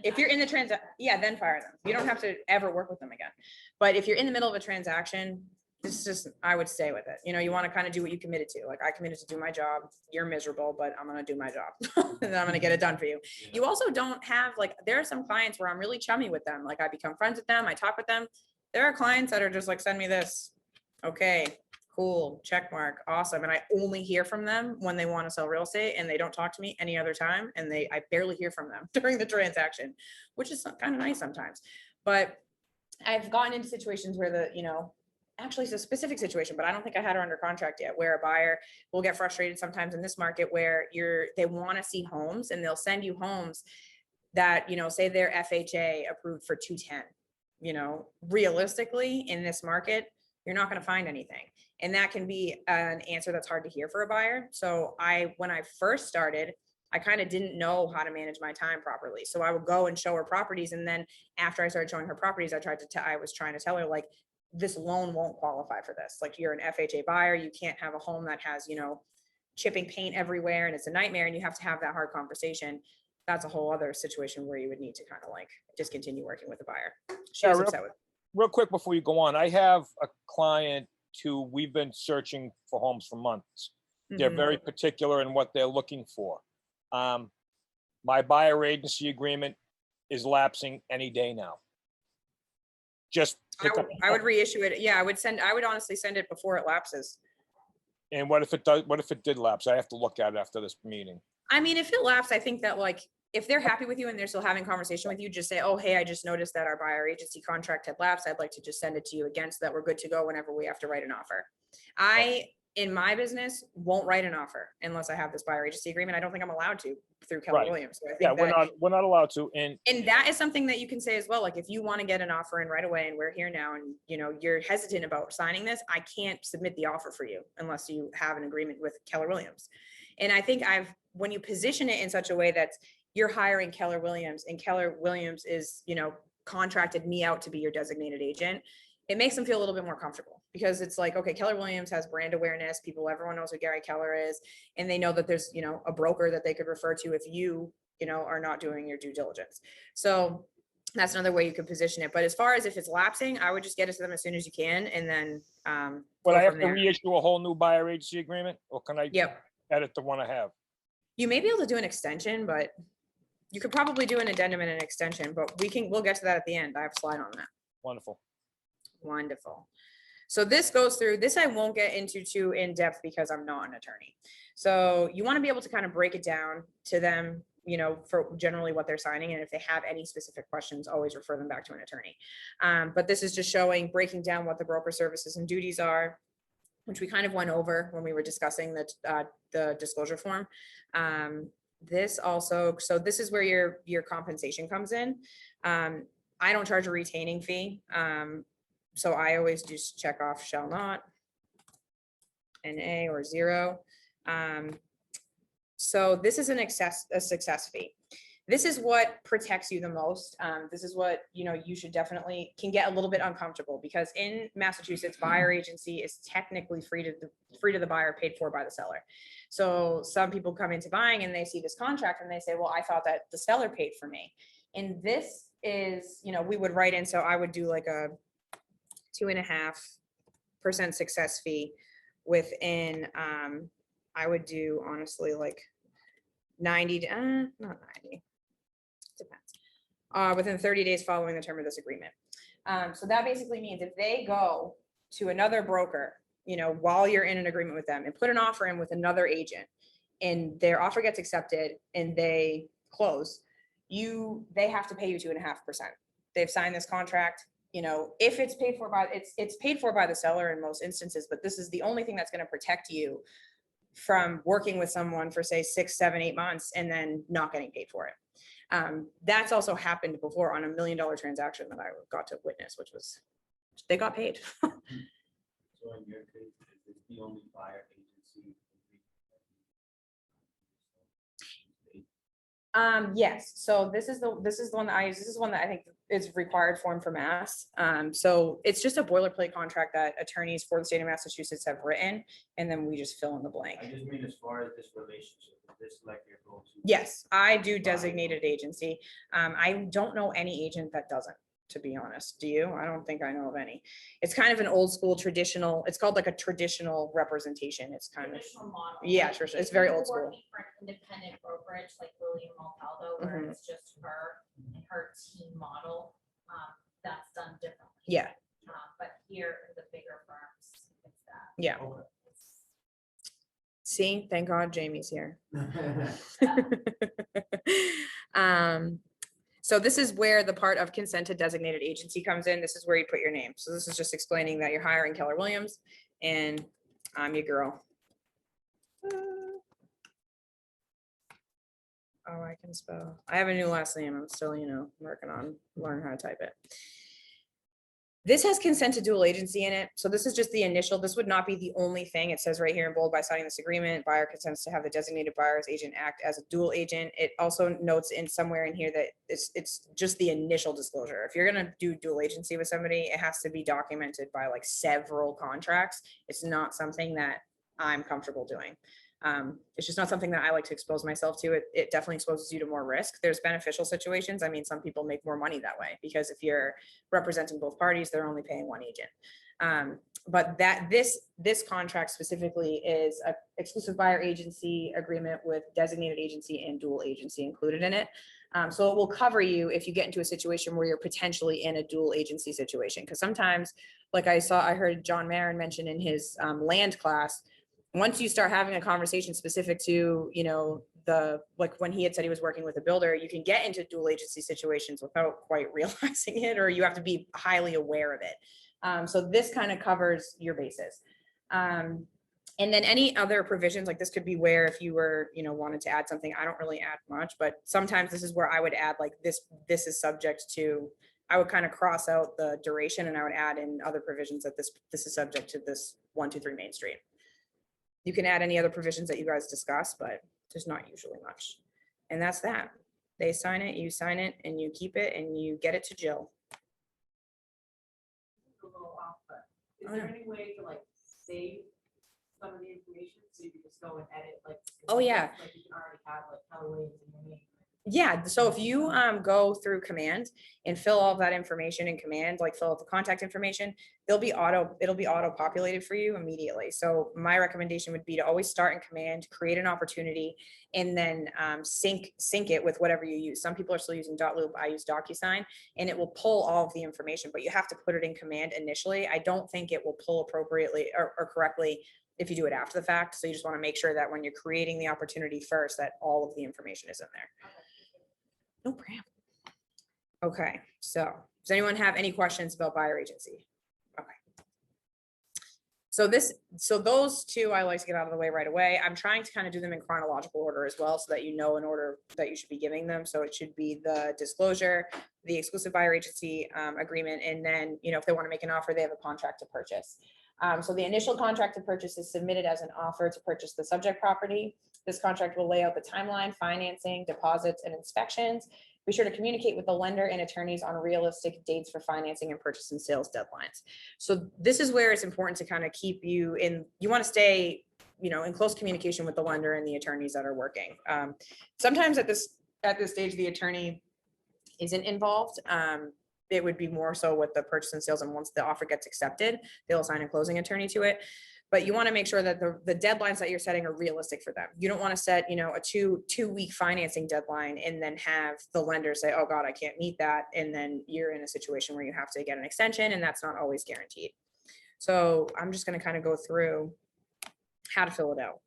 if you're in the yeah, then fire them. You don't have to ever work with them again. But if you're in the middle of a transaction, it's just, I would stay with it. You know, you want to kind of do what you committed to. Like, I committed to do my job. You're miserable, but I'm going to do my job and I'm going to get it done for you. You also don't have, like, there are some clients where I'm really chummy with them. Like, I become friends with them. I talk with them. There are clients that are just like, send me this. Okay, cool, check mark, awesome. And I only hear from them when they want to sell real estate, and they don't talk to me any other time. And I barely hear from them during the transaction, which is kind of nice sometimes. But I've gotten into situations where actually it's a specific situation, but I don't think I had her under contract yet, where a buyer will get frustrated sometimes in this market where they want to see homes, and they'll send you homes that, say they're FHA approved for 210. Realistically in this market, you're not going to find anything. And that can be an answer that's hard to hear for a buyer. So when I first started, I kind of didn't know how to manage my time properly. So I would go and show her properties. And then after I started showing her properties, I was trying to tell her, like, this loan won't qualify for this. Like, you're an FHA buyer. You can't have a home that has, chipping paint everywhere and it's a nightmare, and you have to have that hard conversation. That's a whole other situation where you would need to kind of like just continue working with the buyer. She was upset with.
Real quick before you go on, I have a client who we've been searching for homes for months. They're very particular in what they're looking for. My buyer agency agreement is lapsing any day now. Just
I would reissue it. Yeah, I would honestly send it before it lapses.
And what if it does? What if it did lapse? I have to look at it after this meeting.
I mean, if it lapsed, I think that, like, if they're happy with you and they're still having conversation with you, just say, oh, hey, I just noticed that our buyer agency contract had lapsed. I'd like to just send it to you again so that we're good to go whenever we have to write an offer. In my business, won't write an offer unless I have this buyer agency agreement. I don't think I'm allowed to through Keller Williams. So I think
we're not allowed to. And
that is something that you can say as well. Like, if you want to get an offer in right away and we're here now and you're hesitant about signing this, I can't submit the offer for you unless you have an agreement with Keller Williams. And I think when you position it in such a way that you're hiring Keller Williams and Keller Williams is, contracted me out to be your designated agent, it makes them feel a little bit more comfortable, because it's like, okay, Keller Williams has brand awareness. Everyone knows who Gary Keller is, and they know that there's, a broker that they could refer to if you are not doing your due diligence. So that's another way you could position it. But as far as if it's lapsing, I would just get it to them as soon as you can. And then,
but I have to reissue a whole new buyer agency agreement, or can I edit the one I have?
You may be able to do an extension, but you could probably do an addendum and an extension, but we'll get to that at the end. I have a slide on that. Wonderful. So this goes through, this I won't get into too in depth because I'm not an attorney. So you want to be able to kind of break it down to them, for generally what they're signing. And if they have any specific questions, always refer them back to an attorney. But this is just breaking down what the broker services and duties are, which we kind of went over when we were discussing the disclosure form. This is where your compensation comes in. I don't charge a retaining fee. So I always just check off shall not, NA or 0. So this is a success fee. This is what protects you the most. This is what, you should definitely can get a little bit uncomfortable because in Massachusetts, buyer agency is technically free to the buyer, paid for by the seller. So some people come into buying and they see this contract and they say, well, I thought that the seller paid for me. And this is, we would write in, so I would do like a 2.5% success fee within, I would do honestly like 90 to, not 90. Depends. Within 30 days following the term of this agreement. So that basically means if they go to another broker, while you're in an agreement with them and put an offer in with another agent and their offer gets accepted and they close, they have to pay you 2.5%. They've signed this contract. If it's paid for by, it's paid for by the seller in most instances, but this is the only thing that's going to protect you from working with someone for say 6, 7, 8 months and then not getting paid for it. That's also happened before on $1 million transaction that I got to witness, which was, they got paid.
So in your case, is it the only buyer agency?
Yes. So this is the one that I use. This is one that I think is required form for Mass. So it's just a boilerplate contract that attorneys for the state of Massachusetts have written, and then we just fill in the blank.
I just mean as far as this relationship, is this like your go-to?
Yes, I do designated agency. I don't know any agent that doesn't, to be honest. Do you? I don't think I know of any. It's kind of an old school traditional, it's called like a traditional representation. It's kind of,
Traditional model.
yeah,
Like,
sure,
if
it's very
you're
old school.
working for an independent brokerage like William Montaldo, where it's just her and her team model, that's done differently.
Yeah,
But here in the bigger firms, it's that.
yeah.
Okay.
See, thank God Jamie's here. So this is where the part of consented designated agency comes in. This is where you put your name. So this is just explaining that you're hiring Keller Williams and I'm your girl. Oh, I can spell. I have a new last name. I'm still, working on learning how to type it. This has consent to dual agency in it. So this is just the initial. This would not be the only thing. It says right here in bold, by signing this agreement, buyer consents to have the designated buyer's agent act as a dual agent. It also notes in somewhere in here that it's just the initial disclosure. If you're going to do dual agency with somebody, it has to be documented by like several contracts. It's not something that I'm comfortable doing. It's just not something that I like to expose myself to. It definitely exposes you to more risk. There's beneficial situations. I mean, some people make more money that way because if you're representing both parties, they're only paying one agent. But this contract specifically is an exclusive buyer agency agreement with designated agency and dual agency included in it. So it will cover you if you get into a situation where you're potentially in a dual agency situation. Because sometimes, like I heard John Marin mention in his land class, once you start having a conversation specific to, like when he had said he was working with a builder, you can get into dual agency situations without quite realizing it, or you have to be highly aware of it. So this kind of covers your bases. And then any other provisions, like this could be where if you were, wanted to add something, I don't really add much, but sometimes this is where I would add like this is subject to, I would kind of cross out the duration and I would add in other provisions that this is subject to this 123 Main Street. You can add any other provisions that you guys discuss, but there's not usually much. And that's that. They sign it, you sign it, and you keep it, and you get it to Jill.
A little off, but is there any way to like save some of the information so you can just go and edit like?
Oh, yeah.
Like you can already have like Keller Williams in your name.
Yeah, so if you go through command and fill all of that information in command, like fill out the contact information, it'll be auto populated for you immediately. So my recommendation would be to always start in command, create an opportunity, and then sync it with whatever you use. Some people are still using .loop. I use DocuSign, and it will pull all of the information, but you have to put it in command initially. I don't think it will pull appropriately or correctly if you do it after the fact. So you just want to make sure that when you're creating the opportunity first, that all of the information is in there. No problem. Okay, so does anyone have any questions about buyer agency? Okay. So those two I like to get out of the way right away. I'm trying to kind of do them in chronological order as well, so that you know in order that you should be giving them. So it should be the disclosure, the exclusive buyer agency agreement, and then if they want to make an offer, they have a contract to purchase. So the initial contract to purchase is submitted as an offer to purchase the subject property. This contract will lay out the timeline, financing, deposits, and inspections. Be sure to communicate with the lender and attorneys on realistic dates for financing and purchase and sales deadlines. So this is where it's important to kind of keep you in, you want to stay, you know, in close communication with the lender and the attorneys that are working. Sometimes at this stage, the attorney isn't involved. It would be more so with the purchase and sales, and once the offer gets accepted, they'll assign a closing attorney to it. But you want to make sure that the deadlines that you're setting are realistic for them. You don't want to set, you know, a two-week financing deadline and then have the lender say, oh God, I can't meet that. And then you're in a situation where you have to get an extension, and that's not always guaranteed. So I'm just going to kind of go through how to fill it out.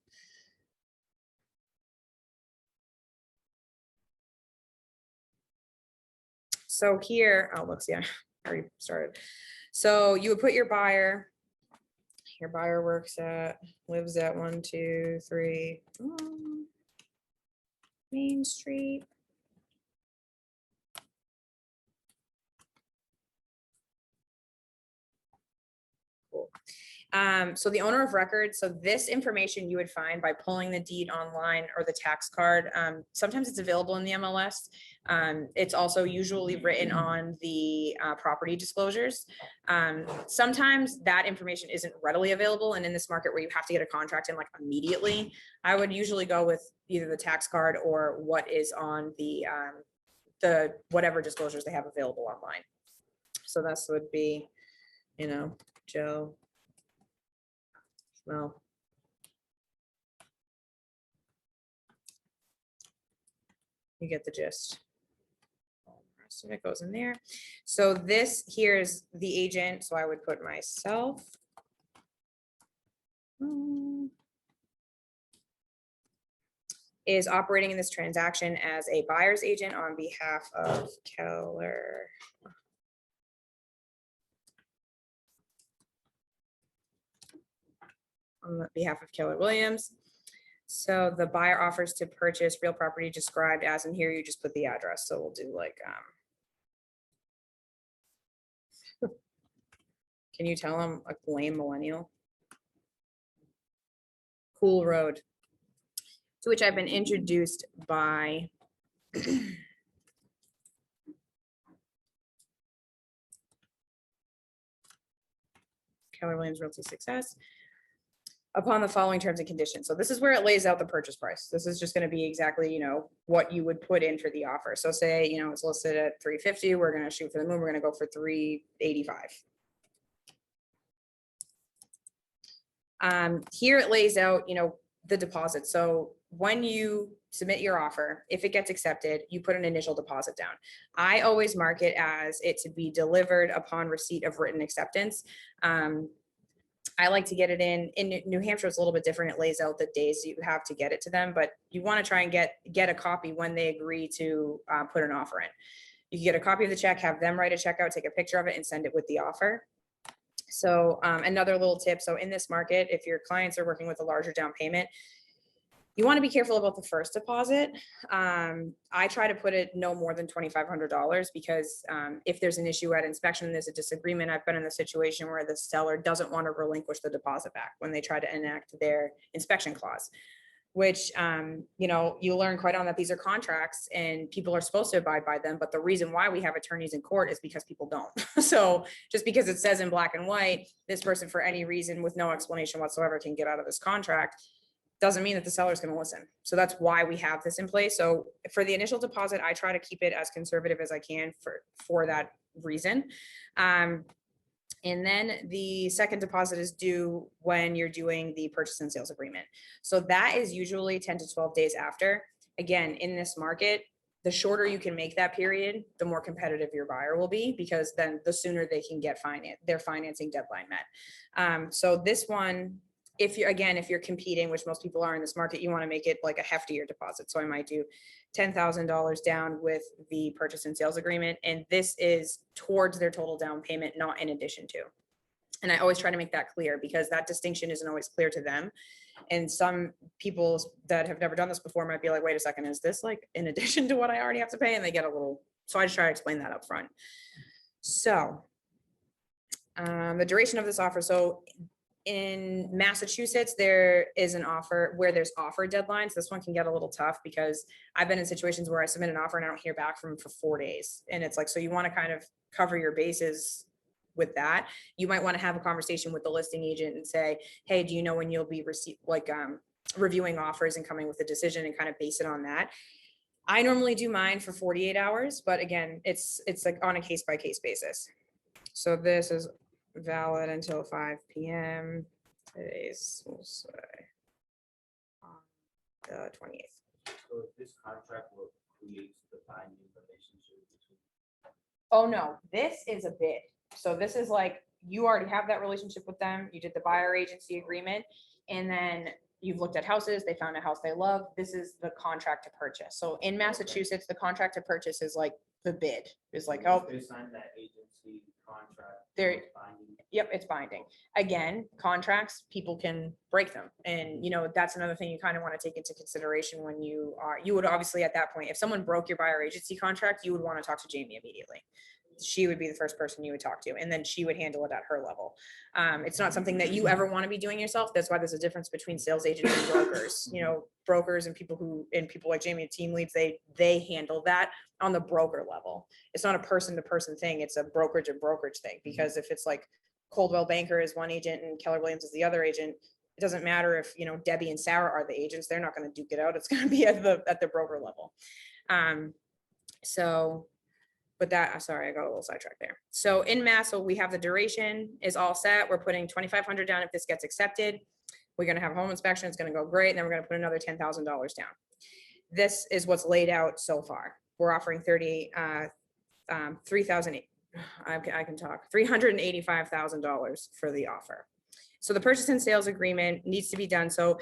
So here, oh, looks, yeah, I already started. So you would put your buyer lives at 1, 2, 3 Main Street. Cool. So the owner of record, so this information you would find by pulling the deed online or the tax card. Sometimes it's available in the MLS. It's also usually written on the property disclosures. Sometimes that information isn't readily available, and in this market where you have to get a contract in like immediately, I would usually go with either the tax card or what is on the whatever disclosures they have available online. So this would be, you know, Joe. Well, you get the gist. All the rest of it goes in there. So this here is the agent. So I would put myself. Is operating in this transaction as a buyer's agent on behalf of Keller. On behalf of Keller Williams. So the buyer offers to purchase real property described as, and here you just put the address. So we'll do like, can you tell I'm a lame millennial? Cool Road, to which I've been introduced by Keller Williams Realty Success. Upon the following terms and conditions. So this is where it lays out the purchase price. This is just going to be exactly, you know, what you would put in for the offer. So say, you know, it's listed at 350. We're going to shoot for the moon. We're going to go for 385. Here it lays out, you know, the deposit. So when you submit your offer, if it gets accepted, you put an initial deposit down. I always mark it as it to be delivered upon receipt of written acceptance. I like to get it in New Hampshire. It's a little bit different. It lays out the days you have to get it to them, but you want to try and get a copy when they agree to put an offer in. You can get a copy of the check, have them write a check out, take a picture of it, and send it with the offer. So another little tip. So in this market, if your clients are working with a larger down payment, you want to be careful about the first deposit. I try to put it no more than $2,500 because if there's an issue at inspection, there's a disagreement. I've been in the situation where the seller doesn't want to relinquish the deposit back when they try to enact their inspection clause, which, you know, you learn quite on that these are contracts and people are supposed to abide by them. But the reason why we have attorneys in court is because people don't. So just because it says in black and white, this person for any reason with no explanation whatsoever can get out of this contract, doesn't mean that the seller is going to listen. So that's why we have this in place. So for the initial deposit, I try to keep it as conservative as I can for that reason. And then the second deposit is due when you're doing the purchase and sales agreement. So that is usually 10 to 12 days after. Again, in this market, the shorter you can make that period, the more competitive your buyer will be, because then the sooner they can get their financing deadline met. So this one, if you're competing, which most people are in this market, you want to make it like a heftier deposit. So I might do $10,000 down with the purchase and sales agreement. And this is towards their total down payment, not in addition to. And I always try to make that clear because that distinction isn't always clear to them. And some people that have never done this before might be like, wait a second, is this like in addition to what I already have to pay? And they get a little, so I just try to explain that up front. So the duration of this offer. So in Massachusetts, there is an offer where there's offer deadlines. This one can get a little tough because I've been in situations where I submit an offer and I don't hear back from them for 4 days. And it's like, so you want to kind of cover your bases with that. You might want to have a conversation with the listing agent and say, hey, do you know when you'll be reviewing offers and coming with a decision, and kind of base it on that. I normally do mine for 48 hours, but again, it's like on a case by case basis. So this is valid until 5 p.m. Today's, we'll say, the 28th.
So this contract will create the binding relationship between.
Oh, no, this is a bid. So this is like, you already have that relationship with them. You did the buyer agency agreement, and then you've looked at houses, they found a house they love. This is the contract to purchase. So in Massachusetts, the contract to purchase is like the bid. Is like, oh,
They signed that agency contract.
There-
it's binding.
yep, it's binding. Again, contracts, people can break them. And, you know, that's another thing you kind of want to take into consideration when you would obviously at that point, if someone broke your buyer agency contract, you would want to talk to Jamie immediately. She would be the first person you would talk to, and then she would handle it at her level. It's not something that you ever want to be doing yourself. That's why there's a difference between sales agents and brokers. You know, brokers and people like Jamie and team leads, they handle that on the broker level. It's not a person to person thing. It's a brokerage and brokerage thing, because if it's like Coldwell Banker is one agent and Keller Williams is the other agent, it doesn't matter if, you know, Debbie and Sarah are the agents, they're not going to duke it out. It's going to be at the broker level. But that, sorry, I got a little sidetracked there. So in Mass, so we have the duration is all set. We're putting 2,500 down if this gets accepted. We're going to have a home inspection. It's going to go great. And then we're going to put another $10,000 down. This is what's laid out so far. We're offering $385,000 for the offer. So the purchase and sales agreement needs to be done. So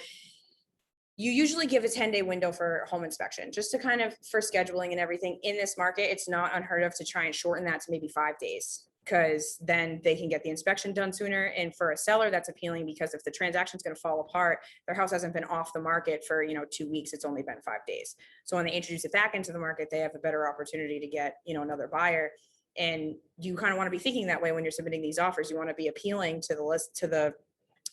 you usually give a 10-day window for home inspection, just to kind of, for scheduling and everything. In this market, it's not unheard of to try and shorten that to maybe 5 days, because then they can get the inspection done sooner. And for a seller, that's appealing, because if the transaction's going to fall apart, their house hasn't been off the market for, 2 weeks, it's only been 5 days. So when they introduce it back into the market, they have a better opportunity to get, another buyer. And you kind of want to be thinking that way when you're submitting these offers. You want to be appealing to the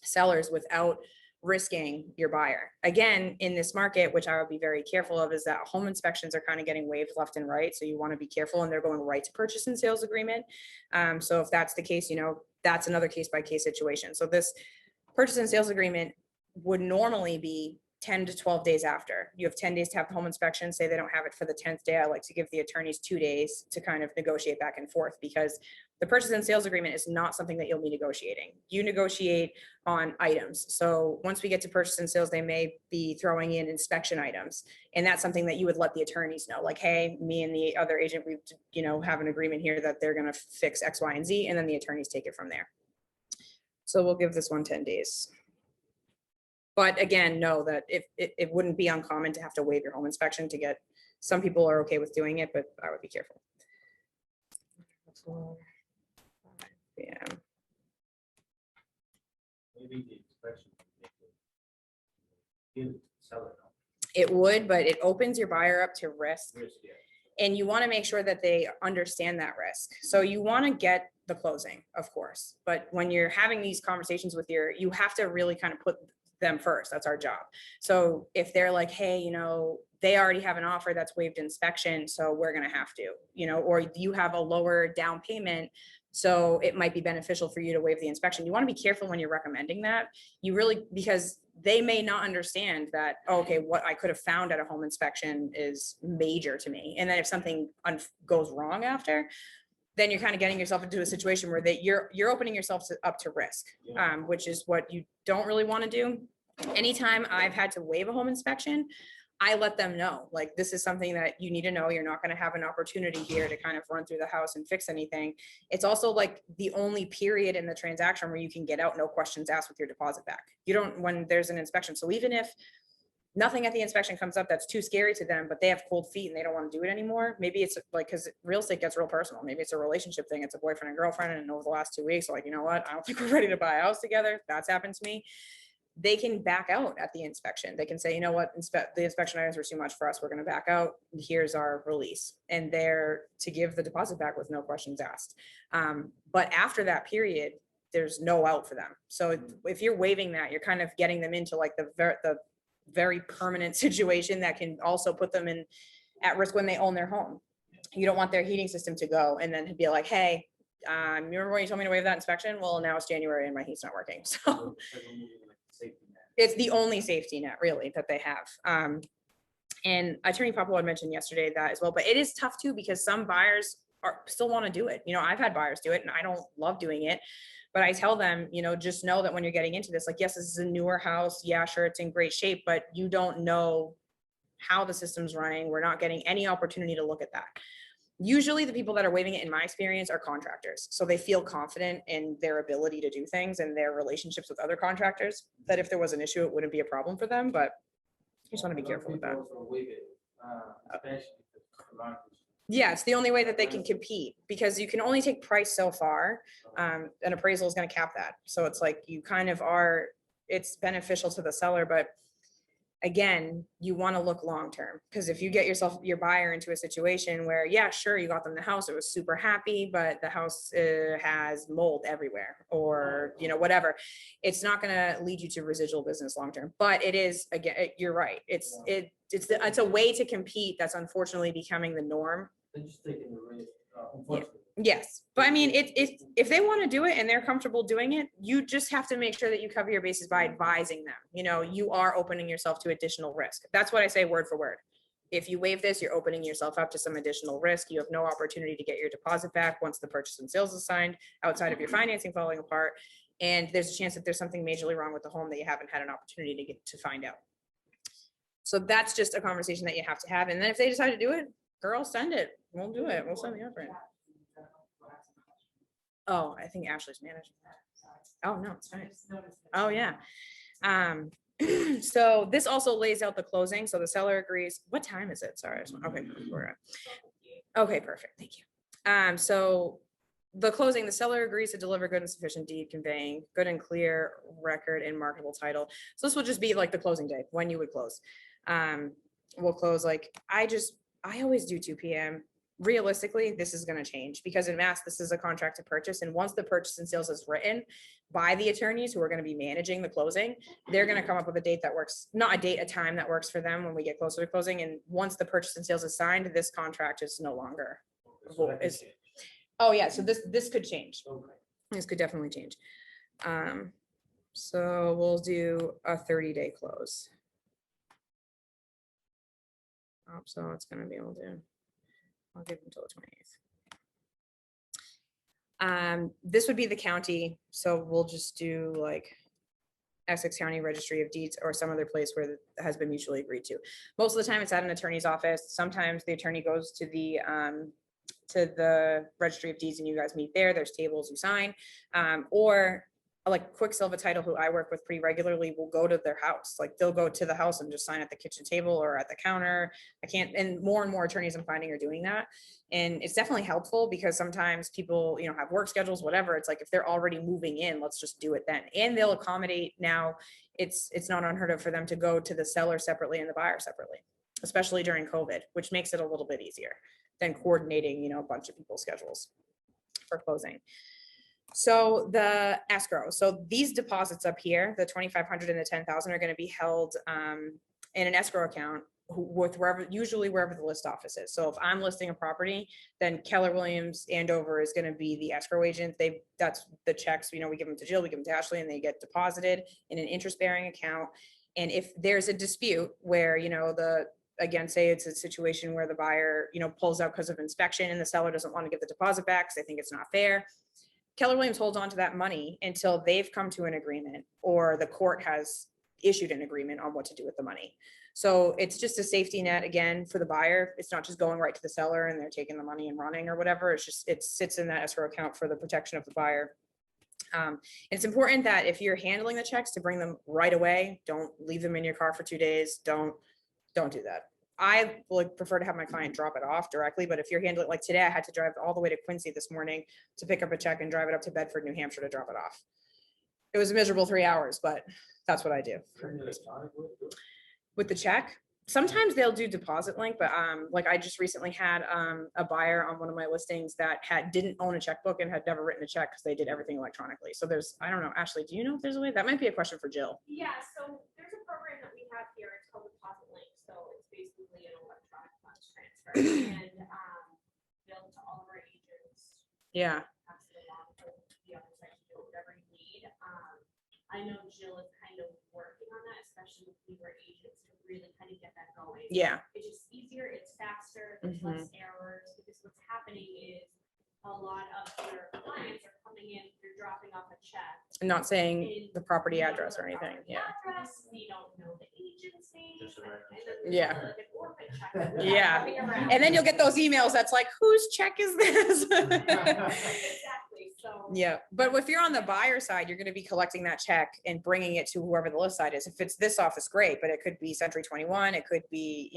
sellers without risking your buyer. Again, in this market, which I would be very careful of, is that home inspections are kind of getting waived left and right. So you want to be careful, and they're going right to purchase and sales agreement. So if that's the case, that's another case by case situation. So this purchase and sales agreement would normally be 10 to 12 days after. You have 10 days to have the home inspection. Say they don't have it for the 10th day, I like to give the attorneys 2 days to kind of negotiate back and forth, because the purchase and sales agreement is not something that you'll be negotiating. You negotiate on items. So once we get to purchase and sales, they may be throwing in inspection items. And that's something that you would let the attorneys know, like, hey, me and the other agent, we have an agreement here that they're going to fix X, Y, and Z. And then the attorneys take it from there. So we'll give this one 10 days. But again, know that it wouldn't be uncommon to have to waive your home inspection to get, some people are okay with doing it, but I would be careful. Yeah.
Maybe the inspection. You sell it.
It would, but it opens your buyer up to risk.
Risk, yeah.
And you want to make sure that they understand that risk. So you want to get the closing, of course, but when you're having these conversations with you have to really kind of put them first. That's our job. So if they're like, hey, they already have an offer that's waived inspection, so we're going to have to, or you have a lower down payment, so it might be beneficial for you to waive the inspection. You want to be careful when you're recommending that. Because they may not understand that, okay, what I could have found at a home inspection is major to me. And then if something goes wrong after, then you're kind of getting yourself into a situation where you're opening yourself up to risk, which is what you don't really want to do. Anytime I've had to waive a home inspection, I let them know, like, this is something that you need to know. You're not going to have an opportunity here to kind of run through the house and fix anything. It's also like the only period in the transaction where you can get out, no questions asked, with your deposit back. You don't, when there's an inspection. So even if nothing at the inspection comes up that's too scary to them, but they have cold feet and they don't want to do it anymore, maybe it's like, because real estate gets real personal. Maybe it's a relationship thing. It's a boyfriend and girlfriend, and over the last 2 weeks, like, you know what, I don't think we're ready to buy a house together. That's happened to me. They can back out at the inspection. They can say, you know what, the inspection items were too much for us. We're going to back out. Here's our release. And they're to give the deposit back with no questions asked. But after that period, there's no out for them. So if you're waiving that, you're kind of getting them into like the very permanent situation that can also put them in at risk when they own their home. You don't want their heating system to go and then be like, hey, remember when you told me to waive that inspection? Well, now it's January and my heat's not working. So it's the only safety net really that they have. And Attorney Popolo had mentioned yesterday that as well, but it is tough too, because some buyers still want to do it. You know, I've had buyers do it and I don't love doing it, but I tell them, you know, just know that when you're getting into this, like, yes, this is a newer house. Yeah, sure, it's in great shape, but you don't know how the system's running. We're not getting any opportunity to look at that. Usually the people that are waiving it, in my experience, are contractors. So they feel confident in their ability to do things and their relationships with other contractors, that if there was an issue, it wouldn't be a problem for them, but you just want to be careful with that. Yeah, it's the only way that they can compete, because you can only take price so far. An appraisal is going to cap that. So it's like you kind of are, it's beneficial to the seller, but again, you want to look long-term, because if you get your buyer into a situation where, yeah, sure, you got them the house, it was super happy, but the house has mold everywhere, or, you know, whatever, it's not going to lead you to residual business long-term. But it is, again, you're right. It's a way to compete that's unfortunately becoming the norm.
They're just taking the risk, unfortunately.
Yes, but I mean, if they want to do it and they're comfortable doing it, you just have to make sure that you cover your bases by advising them. You know, you are opening yourself to additional risk. That's what I say word for word. If you waive this, you're opening yourself up to some additional risk. You have no opportunity to get your deposit back once the purchase and sales is signed, outside of your financing falling apart. And there's a chance that there's something majorly wrong with the home that you haven't had an opportunity to get to find out. So that's just a conversation that you have to have. And then if they decide to do it, girl, send it. We'll do it. We'll send the offer in. Oh, I think Ashley's managing that. Oh, no, it's fine. Oh, yeah. So this also lays out the closing. So the seller agrees. What time is it? Sorry. Okay. Okay, perfect. Thank you. So the closing, the seller agrees to deliver good and sufficient deed conveying good and clear record and marketable title. So this will just be like the closing day when you would close. We'll close like, I always do 2 p.m. Realistically, this is going to change, because in Mass, this is a contract to purchase. And once the purchase and sales is written by the attorneys who are going to be managing the closing, they're going to come up with a date that works, not a date, a time that works for them when we get closer to closing. And once the purchase and sales is signed, this contract is no longer. Oh yeah, so this could change. This could definitely change. So we'll do a 30-day close. So it's going to be able to. I'll give them until the 28th. This would be the county. So we'll just do like Essex County Registry of Deeds or some other place where it has been mutually agreed to. Most of the time it's at an attorney's office. Sometimes the attorney goes to the Registry of Deeds and you guys meet there. There's tables you sign, or like Quicksilver Title, who I work with pretty regularly, will go to their house. Like they'll go to the house and just sign at the kitchen table or at the counter. And more attorneys I'm finding are doing that. And it's definitely helpful, because sometimes people, you know, have work schedules, whatever. It's like, if they're already moving in, let's just do it then. And they'll accommodate now. It's not unheard of for them to go to the seller separately and the buyer separately, especially during COVID, which makes it a little bit easier than coordinating, you know, a bunch of people's schedules for closing. So the escrow, so these deposits up here, the 2,500 and the 10,000 are going to be held in an escrow account with usually wherever the list office is. So if I'm listing a property, then Keller Williams Andover is going to be the escrow agent. That's the checks, you know, we give them to Jill, we give them to Ashley, and they get deposited in an interest-bearing account. And if there's a dispute where, you know, again, say it's a situation where the buyer, you know, pulls out because of inspection and the seller doesn't want to give the deposit back because they think it's not fair, Keller Williams holds on to that money until they've come to an agreement or the court has issued an agreement on what to do with the money. So it's just a safety net again for the buyer. It's not just going right to the seller and they're taking the money and running or whatever. It's just, it sits in that escrow account for the protection of the buyer. It's important that if you're handling the checks, to bring them right away. Don't leave them in your car for 2 days. Don't do that. I would prefer to have my client drop it off directly, but if you're handling, like today, I had to drive all the way to Quincy this morning to pick up a check and drive it up to Bedford, New Hampshire to drop it off. It was a miserable 3 hours, but that's what I do. With the check, sometimes they'll do deposit link, but like I just recently had a buyer on one of my listings that didn't own a checkbook and had never written a check because they did everything electronically. So there's, I don't know, Ashley, do you know if there's a way? That might be a question for Jill.
Yeah, so there's a program that we have here, it's called Deposit Link, so it's basically an electronic funds transfer. And bill to all of our agents,
Yeah.
pass it along to the other side to do whatever you need. I know Jill is kind of working on that, especially with newer agents, to really kind of get that going.
Yeah.
It's just easier, it's faster, there's less errors, because what's happening is a lot of your clients are coming in, they're dropping off a check.
Not saying
and
the property
we don't
address
know
or
the
anything.
property
Yeah.
address, we don't know the agent's name.
Just a random
and then
check.
there's
Yeah.
like an orphan check that we
Yeah.
have coming around.
And then you'll get those emails that's like, whose check is this?
Exactly, so.
Yeah, but if you're on the buyer side, you're gonna be collecting that check and bringing it to whoever the list side is. If it's this office, great, but it could be Century 21, it could be,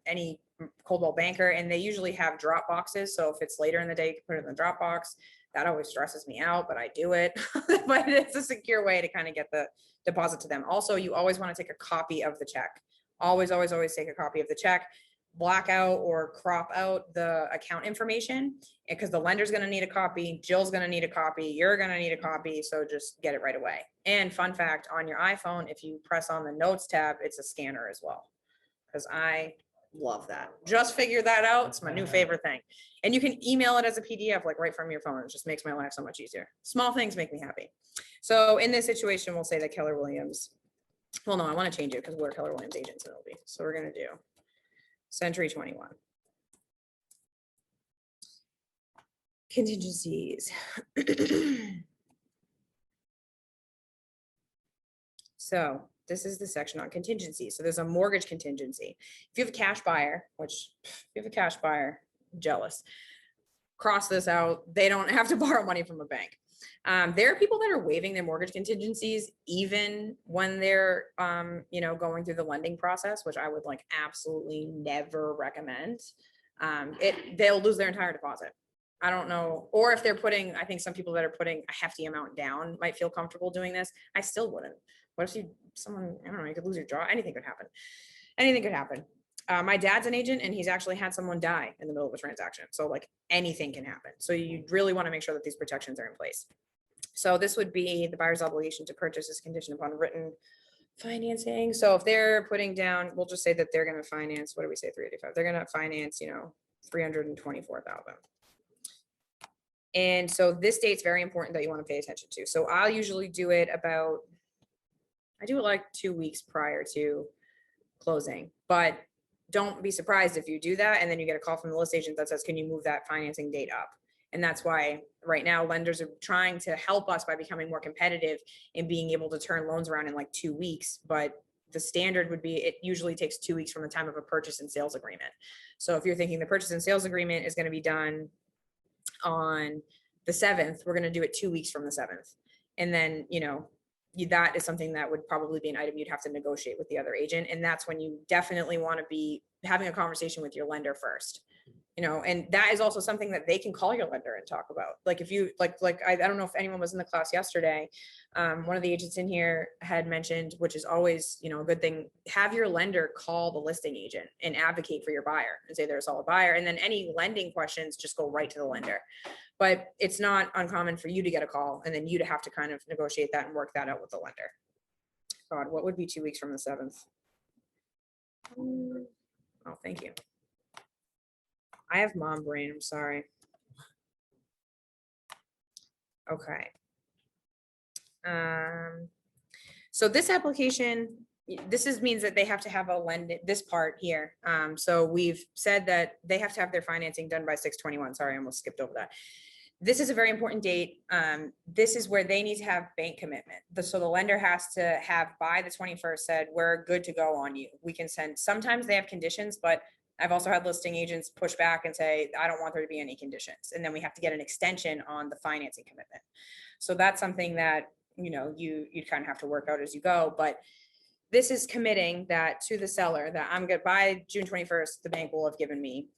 any Coldwell Banker, and they usually have drop boxes. So if it's later in the day, you can put it in the drop box. That always stresses me out, but I do it. But it's a secure way to kind of get the deposit to them. Also, you always want to take a copy of the check. Always, always, always take a copy of the check. Black out or crop out the account information, because the lender's going to need a copy, Jill's going to need a copy, you're going to need a copy. So just get it right away. And fun fact, on your iPhone, if you press on the notes tab, it's a scanner as well, because I love that. Just figure that out. It's my new favorite thing. And you can email it as a PDF, like right from your phone. It just makes my life so much easier. Small things make me happy. So in this situation, we'll say that Keller Williams, well, no, I want to change it because we're Keller Williams agents and it'll be. So we're going to do Century 21. Contingencies. So this is the section on contingency. So there's a mortgage contingency. If you have a cash buyer, which if you have a cash buyer, I'm jealous. Cross this out. They don't have to borrow money from a bank. There are people that are waiving their mortgage contingencies even when they're, going through the lending process, which I would like absolutely never recommend. They'll lose their entire deposit. I don't know. Or if they're putting, I think some people that are putting a hefty amount down might feel comfortable doing this. I still wouldn't. What if you could lose your job? Anything could happen. Anything could happen. My dad's an agent and he's actually had someone die in the middle of a transaction. So like anything can happen. So you really want to make sure that these protections are in place. So this would be the buyer's obligation to purchase is conditioned upon written financing. So if they're putting down, we'll just say that they're going to finance, what do we say, 385? They're going to finance, 324,000. And so this date's very important that you want to pay attention to. So I'll usually do it I do it like 2 weeks prior to closing, but don't be surprised if you do that and then you get a call from the list agent that says, can you move that financing date up? And that's why right now lenders are trying to help us by becoming more competitive and being able to turn loans around in like 2 weeks. But the standard would be, it usually takes 2 weeks from the time of a purchase and sales agreement. So if you're thinking the purchase and sales agreement is going to be done on the 7th, we're going to do it 2 weeks from the 7th. And then, that is something that would probably be an item you'd have to negotiate with the other agent. And that's when you definitely want to be having a conversation with your lender first, and that is also something that they can call your lender and talk about. Like if you, I don't know if anyone was in the class yesterday. One of the agents in here had mentioned, which is always, a good thing, have your lender call the listing agent and advocate for your buyer and say they're a solid buyer. And then any lending questions, just go right to the lender. But it's not uncommon for you to get a call and then you to have to kind of negotiate that and work that out with the lender. God, what would be 2 weeks from the 7th? Oh, thank you. I have mom brain, I'm sorry. Okay. So this application, means that they have to have this part here. So we've said that they have to have their financing done by 6/21. Sorry, I almost skipped over that. This is a very important date. This is where they need to have bank commitment. So the lender has to have by the 21st said, we're good to go on you. We can send, sometimes they have conditions, but I've also had listing agents push back and say, I don't want there to be any conditions. And then we have to get an extension on the financing commitment. So that's something that, you'd kind of have to work out as you go. But this is committing that to the seller that I'm good by June 21st, the bank will have given me,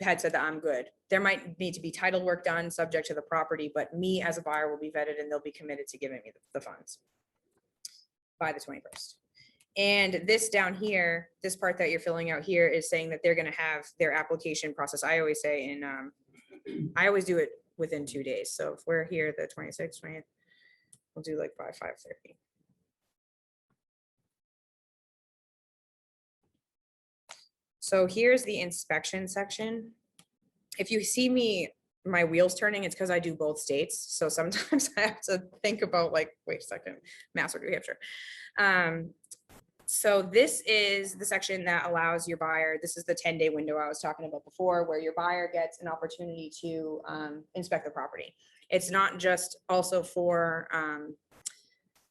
had said that I'm good. There might need to be title work done subject to the property, but me as a buyer will be vetted and they'll be committed to giving me the funds by the 21st. And this down here, this part that you're filling out here is saying that they're gonna have their application process. I always say I always do it within 2 days. So if we're here the 26th, 20th, we'll do like by 5:30. So here's the inspection section. If you see my wheels turning, it's because I do both states. So sometimes I have to think about like, wait a second, Mass or New Hampshire. So this is the section that allows your buyer, this is the 10-day window I was talking about before, where your buyer gets an opportunity to inspect the property. It's not just also for,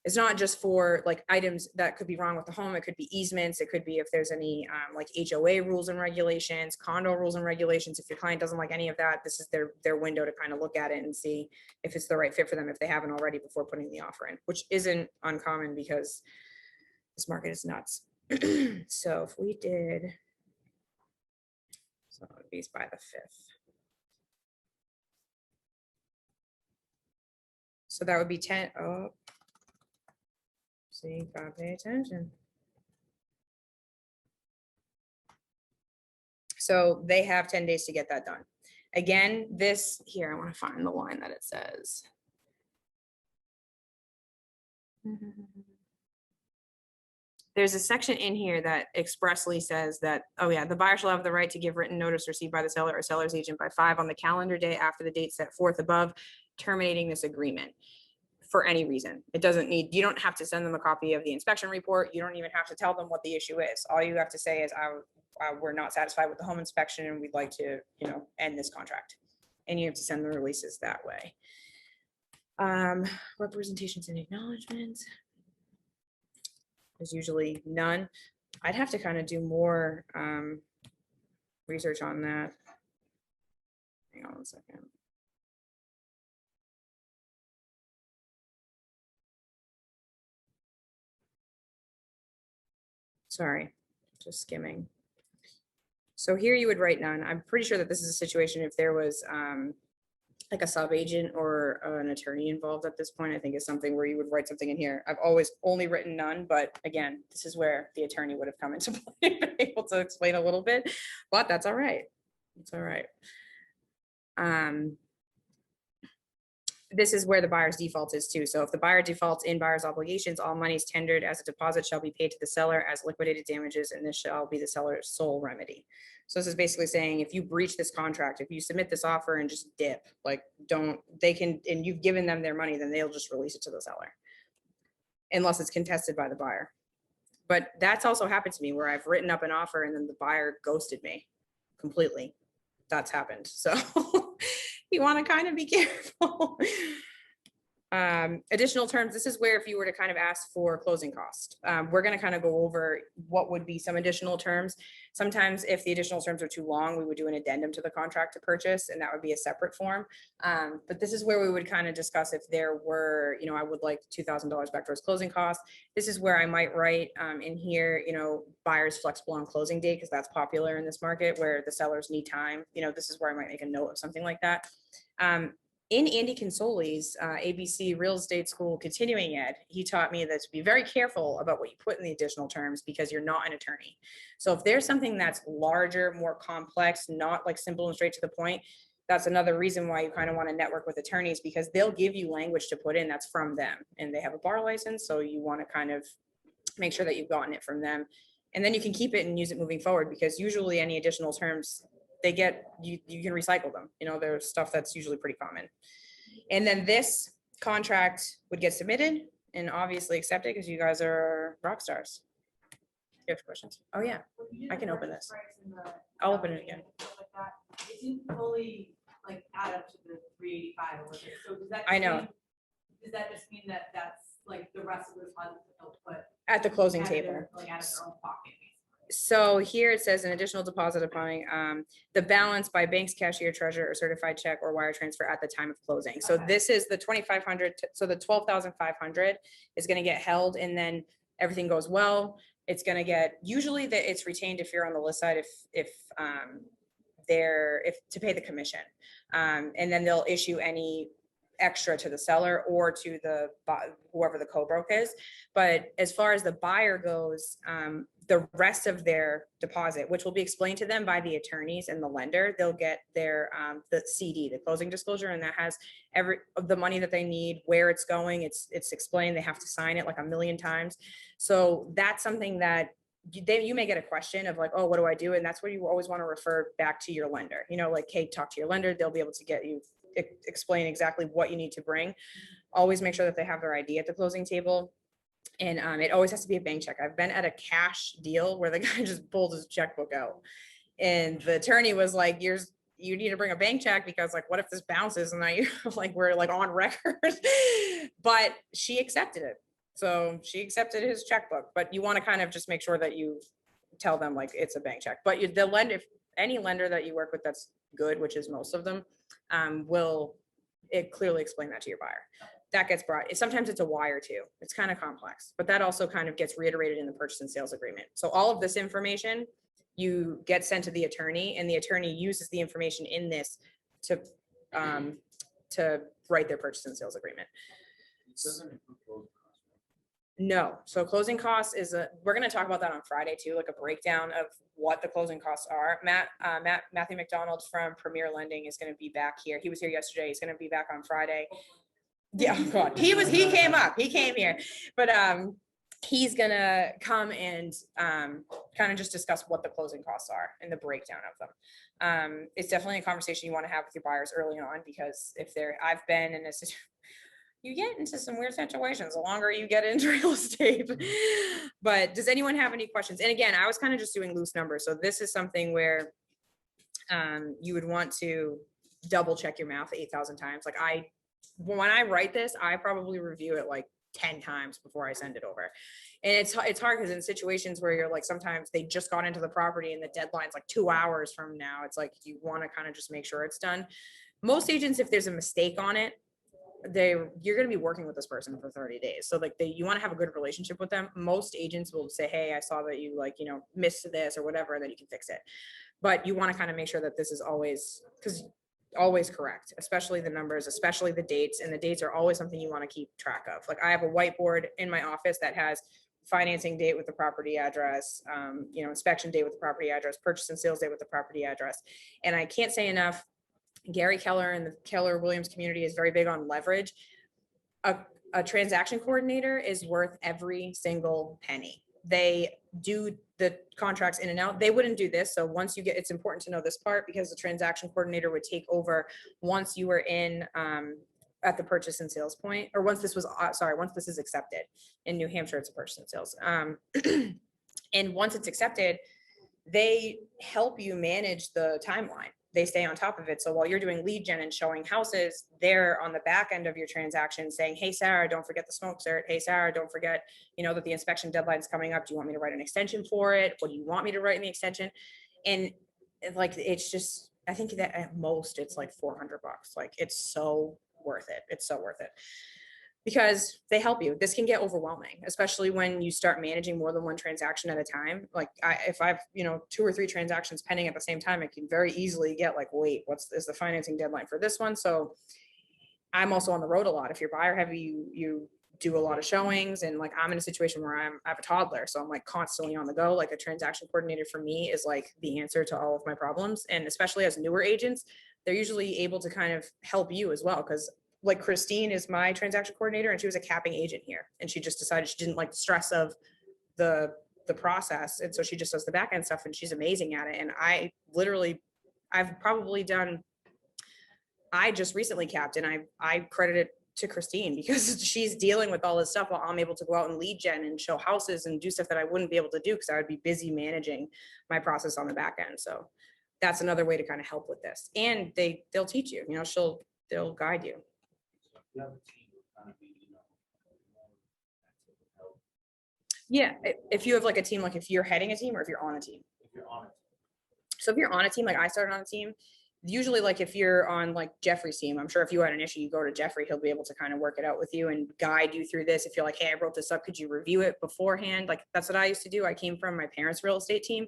it's not just for like items that could be wrong with the home. It could be easements. It could be if there's any like HOA rules and regulations, condo rules and regulations. If your client doesn't like any of that, this is their window to kind of look at it and see if it's the right fit for them, if they haven't already before putting the offer in, which isn't uncommon because this market is nuts. So if we did, so it would be by the 5th. So that would be 10. Oh, see, gotta pay attention. So they have 10 days to get that done. Again, this here, I want to find the line that it says. There's a section in here that expressly says that, oh yeah, the buyer shall have the right to give written notice received by the seller or seller's agent by 5 on the calendar day after the date set forth above, terminating this agreement for any reason. It doesn't need, you don't have to send them a copy of the inspection report. You don't even have to tell them what the issue is. All you have to say is, we're not satisfied with the home inspection and we'd like to, end this contract. And you have to send the releases that way. Representations and acknowledgements. There's usually none. I'd have to kind of do more research on that. Hang on 1 second. Sorry, just skimming. So here you would write none. I'm pretty sure that this is a situation if there was like a sub-agent or an attorney involved at this point. I think is something where you would write something in here. I've always only written none, but again, this is where the attorney would have come into play, able to explain a little bit, but that's all right. It's all right. This is where the buyer's default is too. So if the buyer defaults in buyer's obligations, all monies tendered as a deposit shall be paid to the seller as liquidated damages, and this shall be the seller's sole remedy. So this is basically saying if you breach this contract, if you submit this offer and just dip, like and you've given them their money, then they'll just release it to the seller unless it's contested by the buyer. But that's also happened to me where I've written up an offer and then the buyer ghosted me completely. That's happened. So you want to kind of be careful. Additional terms. This is where if you were to kind of ask for closing cost, we're going to kind of go over what would be some additional terms. Sometimes if the additional terms are too long, we would do an addendum to the contract to purchase, and that would be a separate form. But this is where we would kind of discuss if there were, I would like $2,000 back towards closing costs. This is where I might write in here, buyers flexible on closing date, because that's popular in this market where the sellers need time. This is where I might make a note of something like that. In Andy Consoli's ABC Real Estate School Continuing Ed, he taught me that to be very careful about what you put in the additional terms because you're not an attorney. So if there's something that's larger, more complex, not like simple and straight to the point, that's another reason why you kind of want to network with attorneys, because they'll give you language to put in that's from them, and they have a bar license. So you want to kind of make sure that you've gotten it from them, and then you can keep it and use it moving forward, because usually any additional terms, you can recycle them. There's stuff that's usually pretty common. And then this contract would get submitted and obviously accepted because you guys are rock stars. You have questions? Oh yeah, I can open this. I'll open it again.
It didn't fully add up to the 385 or whatever. So does that?
I know.
Does that just mean that that's the rest of the funds that they'll put
At the closing
out of
table.
their own pocket?
So here it says an additional deposit upon the balance by bank's cashier, treasurer, or certified check or wire transfer at the time of closing. So this is the 2,500. So the 12,500 is going to get held, and then everything goes well, it's going to get, usually that it's retained if you're on the list side, if to pay the commission, and then they'll issue any extra to the seller or to the whoever the co-broke is. But as far as the buyer goes, the rest of their deposit, which will be explained to them by the attorneys and the lender, they'll get their the CD, the closing disclosure, and that has the money that they need, where it's going. It's explained. They have to sign it like a million times. So that's something that you may get a question of like, oh, what do I do? And that's where you always want to refer back to your lender. You know, like, hey, talk to your lender. They'll be able to get you explain exactly what you need to bring. Always make sure that they have their ID at the closing table. And it always has to be a bank check. I've been at a cash deal where the guy just pulled his checkbook out, and the attorney was like, you need to bring a bank check because like, what if this bounces? And I like, we're like on record, but she accepted it. So she accepted his checkbook, but you want to kind of just make sure that you tell them like it's a bank check. But the lender, if any lender that you work with that's good, which is most of them, will clearly explain that to your buyer. That gets brought. Sometimes it's a wire too. It's kind of complex, but that also kind of gets reiterated in the purchase and sales agreement. So all of this information you get sent to the attorney, and the attorney uses the information in this to write their purchase and sales agreement. No. So closing costs is we're going to talk about that on Friday too, like a breakdown of what the closing costs are. Matthew McDonald from Premier Lending is going to be back here. He was here yesterday. He's going to be back on Friday. Yeah, oh God, he came here, but he's gonna come and kind of just discuss what the closing costs are and the breakdown of them. It's definitely a conversation you want to have with your buyers early on, because I've been in this, you get into some weird situations the longer you get into real estate. But does anyone have any questions? And again, I was kind of just doing loose numbers, so this is something where you would want to double check your math 8,000 times. Like when I write this, I probably review it like 10 times before I send it over. And it's hard because in situations where you're like, sometimes they just got into the property and the deadline's like 2 hours from now, it's like, you want to kind of just make sure it's done. Most agents, if there's a mistake on it, you're going to be working with this person for 30 days. So like you want to have a good relationship with them. Most agents will say, hey, I saw that you like, missed this or whatever, and then you can fix it. But you want to kind of make sure that this is always correct, especially the numbers, especially the dates. And the dates are always something you want to keep track of. Like I have a whiteboard in my office that has financing date with the property address, inspection date with the property address, purchase and sales date with the property address. And I can't say enough, Gary Keller and the Keller Williams community is very big on leverage. A transaction coordinator is worth every single penny. They do the contracts in and out. They wouldn't do this. So once it's important to know this part, because the transaction coordinator would take over once you were in at the purchase and sales point, or once this is accepted. In New Hampshire, it's a purchase and sales. And once it's accepted, they help you manage the timeline. They stay on top of it. So while you're doing lead gen and showing houses, they're on the back end of your transaction saying, hey, Sarah, don't forget the smoke cert. Hey, Sarah, don't forget, that the inspection deadline is coming up. Do you want me to write an extension for it? What do you want me to write in the extension? And like, it's just, I think that at most it's like $400. Like, it's so worth it. It's so worth it. Because they help you. This can get overwhelming, especially when you start managing more than one transaction at a time. Like if I've, 2 or 3 transactions pending at the same time, it can very easily get like, wait, is the financing deadline for this one? So I'm also on the road a lot. If you're buyer heavy, you do a lot of showings, and like, I'm in a situation where I have a toddler. So I'm like constantly on the go. Like a transaction coordinator for me is like the answer to all of my problems. And especially as newer agents, they're usually able to kind of help you as well. Cause like Christine is my transaction coordinator, and she was a capping agent here, and she just decided she didn't like the stress of the process, and so she just does the back end stuff, and she's amazing at it. And I just recently capped, and I credit it to Christine, because she's dealing with all this stuff while I'm able to go out and lead gen and show houses and do stuff that I wouldn't be able to do because I would be busy managing my process on the back end. So that's another way to kind of help with this. And they'll teach you, they'll guide you.
You have a team who kind of be, help.
Yeah, if you have like a team, like if you're heading a team or if you're on a team.
If you're on it.
So if you're on a team, like I started on a team, usually like if you're on like Jeffrey's team, I'm sure if you had an issue, you go to Jeffrey, he'll be able to kind of work it out with you and guide you through this. If you're like, hey, I wrote this up, could you review it beforehand? Like that's what I used to do. I came from my parents' real estate team.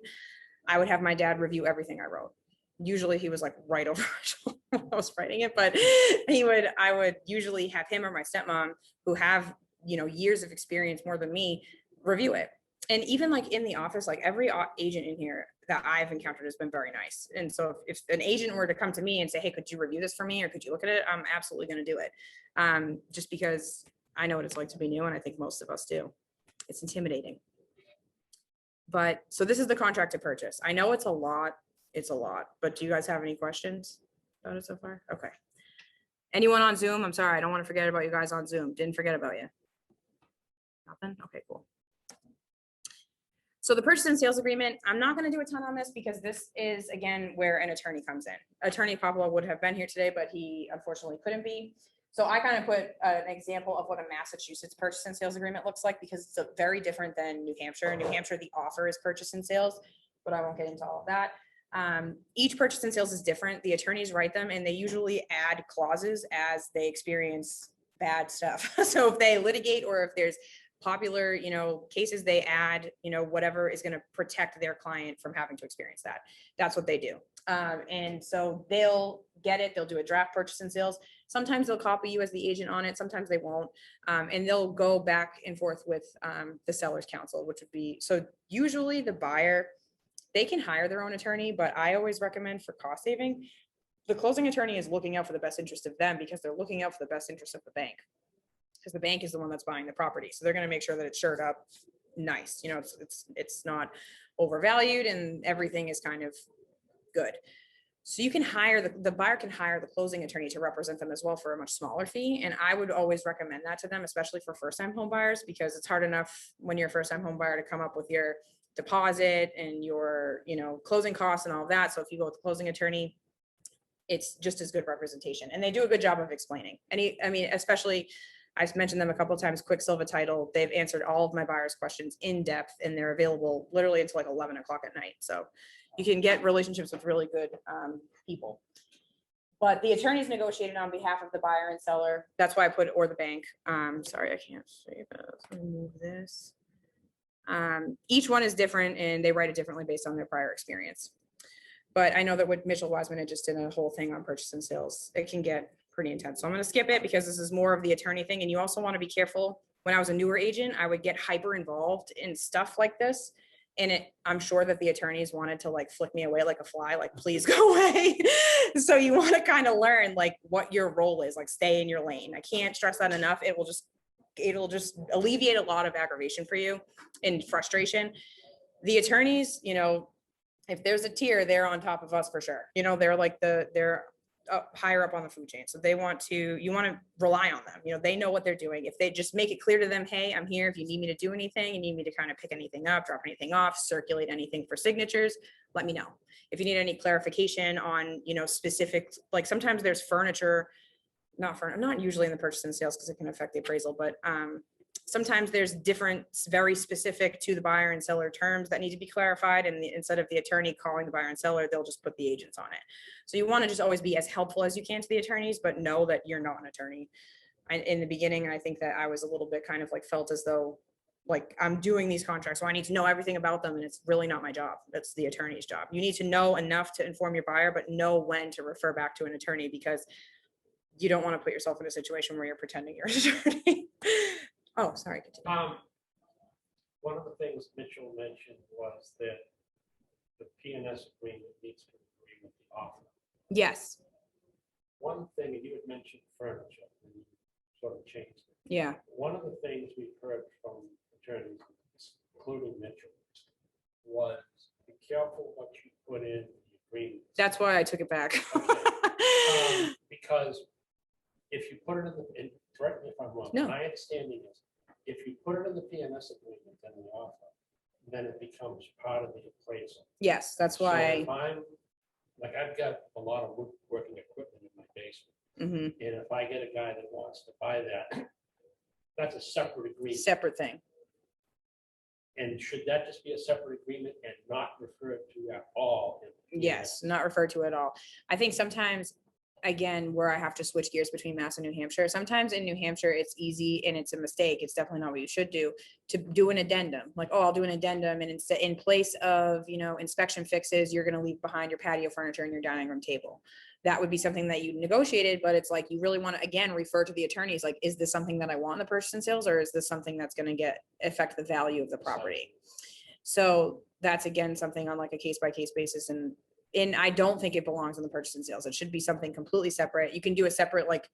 I would have my dad review everything I wrote. Usually he was like right over my shoulder when I was writing it, but I would usually have him or my stepmom, who have, years of experience more than me, review it. And even like in the office, like every agent in here that I've encountered has been very nice. And so if an agent were to come to me and say, hey, could you review this for me? Or could you look at it? I'm absolutely going to do it. Just because I know what it's like to be new. And I think most of us do. It's intimidating. But so this is the contract to purchase. I know it's a lot, but do you guys have any questions about it so far? Okay. Anyone on Zoom? I'm sorry, I don't want to forget about you guys on Zoom. Didn't forget about you. Nothing? Okay, cool. So the purchase and sales agreement, I'm not going to do a ton on this because this is, again, where an attorney comes in. Attorney Pablo would have been here today, but he unfortunately couldn't be. So I kind of put an example of what a Massachusetts purchase and sales agreement looks like, because it's very different than New Hampshire. In New Hampshire, the offer is purchase and sales, but I won't get into all of that. Each purchase and sales is different. The attorneys write them, and they usually add clauses as they experience bad stuff. So if they litigate, or if there's popular, cases, they add, whatever is going to protect their client from having to experience that. That's what they do. And so they'll get it. They'll do a draft purchase and sales. Sometimes they'll copy you as the agent on it. Sometimes they won't. And they'll go back and forth with the seller's counsel, which would be, so usually the buyer, they can hire their own attorney, but I always recommend, for cost saving, the closing attorney is looking out for the best interest of them, because they're looking out for the best interest of the bank, because the bank is the one that's buying the property. So they're going to make sure that it's shored up nice. It's not overvalued and everything is kind of good. So you can hire, the buyer can hire the closing attorney to represent them as well for a much smaller fee. And I would always recommend that to them, especially for first-time home buyers, because it's hard enough when you're a first-time home buyer to come up with your deposit and your, closing costs and all of that. So if you go with the closing attorney, it's just as good representation. And they do a good job of explaining. Especially, I've mentioned them a couple of times, Quicksilver Title. They've answered all of my buyers' questions in depth, and they're available literally until like 11 o'clock at night. So you can get relationships with really good people. But the attorneys negotiated on behalf of the buyer and seller. That's why I put or the bank. Sorry, I can't save this. Let me move this. Each one is different, and they write it differently based on their prior experience. But I know that what Mitchell Wiseman had just did a whole thing on purchase and sales, it can get pretty intense. So I'm going to skip it because this is more of the attorney thing. And you also want to be careful. When I was a newer agent, I would get hyper involved in stuff like this. And I'm sure that the attorneys wanted to like flick me away like a fly, like, please go away. So you want to kind of learn like what your role is, like stay in your lane. I can't stress that enough. It'll just alleviate a lot of aggravation for you and frustration. The attorneys, if there's a tier, they're on top of us for sure. They're like they're higher up on the food chain. So you want to rely on them. They know what they're doing. If they just make it clear to them, hey, I'm here. If you need me to do anything, you need me to kind of pick anything up, drop anything off, circulate anything for signatures, let me know. If you need any clarification on, specific, like sometimes there's furniture, not usually in the purchase and sales because it can affect the appraisal, but sometimes there's different, very specific to the buyer and seller terms that need to be clarified. And instead of the attorney calling the buyer and seller, they'll just put the agents on it. So you want to just always be as helpful as you can to the attorneys, but know that you're not an attorney. In the beginning, I think that I was a little bit kind of like felt as though like I'm doing these contracts, so I need to know everything about them. And it's really not my job. That's the attorney's job. You need to know enough to inform your buyer, but know when to refer back to an attorney, because you don't want to put yourself in a situation where you're pretending you're an attorney. Oh, sorry. Continue.
One of the things Mitchell mentioned was that the P&S agreement needs to agree with the offer.
Yes.
One thing, and you had mentioned furniture, and you sort of changed it.
Yeah.
One of the things we've heard from attorneys, including Mitchell, was be careful what you put in the agreement.
That's why I took it back.
Okay. Because if you put it in correct me if I'm wrong,
No.
my understanding is if you put it in the P&S agreement and the offer, then it becomes part of the appraisal.
Yes, that's
So
why.
if I've got a lot of woodworking equipment in my basement.
Mhm.
And if I get a guy that wants to buy that, that's a separate agreement.
Separate thing.
And should that just be a separate agreement and not referred to at all?
Yes, not referred to at all. I think sometimes again, where I have to switch gears between Mass and New Hampshire. Sometimes in New Hampshire, it's easy and it's a mistake. It's definitely not what you should do, to do an addendum. Like, oh, I'll do an addendum, and instead, in place of, you know, inspection fixes, you're gonna leave behind your patio furniture and your dining room table. That would be something that you negotiated, but it's like, you really want to, again, refer to the attorneys, like, is this something that I want in the purchase and sales, or is this something that's gonna affect the value of the property? So that's, again, something on like a case by case basis, and I don't think it belongs in the purchase and sales. It should be something completely separate. You can do a separate like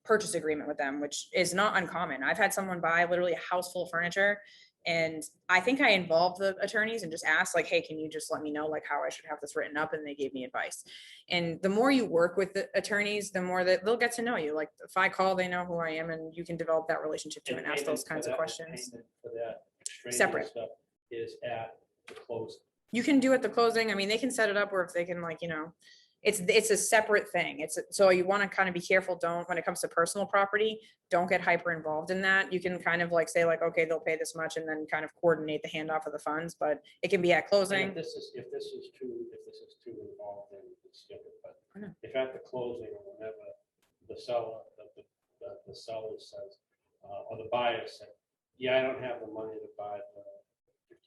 purchase agreement with them, which is not uncommon. I've had someone buy literally a house full of furniture, and I think I involved the attorneys and just asked like, hey, can you just let me know like how I should have this written up? And they gave me advice. And the more you work with the attorneys, the more that they'll get to know you. Like, if I call, they know who I am, and you can develop that relationship too and ask
payment
those
for
kinds of
that-
questions.
payment For that extraneous
Separate.
stuff is at the closing.
You can do at the closing. I mean, they can set it up where if they can, like, you know, it's a separate thing. So you want to kind of be careful. When it comes to personal property, don't get hyper involved in that. You can kind of like say like, okay, they'll pay this much, and then kind of coordinate the handoff of the funds, but it can be at
And
closing.
if this is too involved, then we can skip it,
I know.
but if at the closing or whenever the seller, the seller says, or the buyer said, yeah, I don't have the money to buy the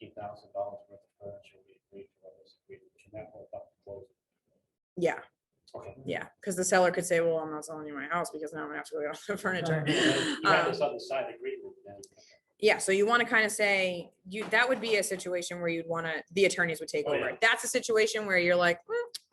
$15,000 worth of furniture, we agreed for this, can that hold up the closing?
Yeah.
Okay.
Yeah. Cause the seller could say, well, I'm not selling you my house because now I'm gonna have to go get all the furniture.
You have this other side agreement then.
Yeah, so you want to kind of say, that would be a situation where the attorneys would take
Oh,
over.
yeah.
That's a situation where you're like,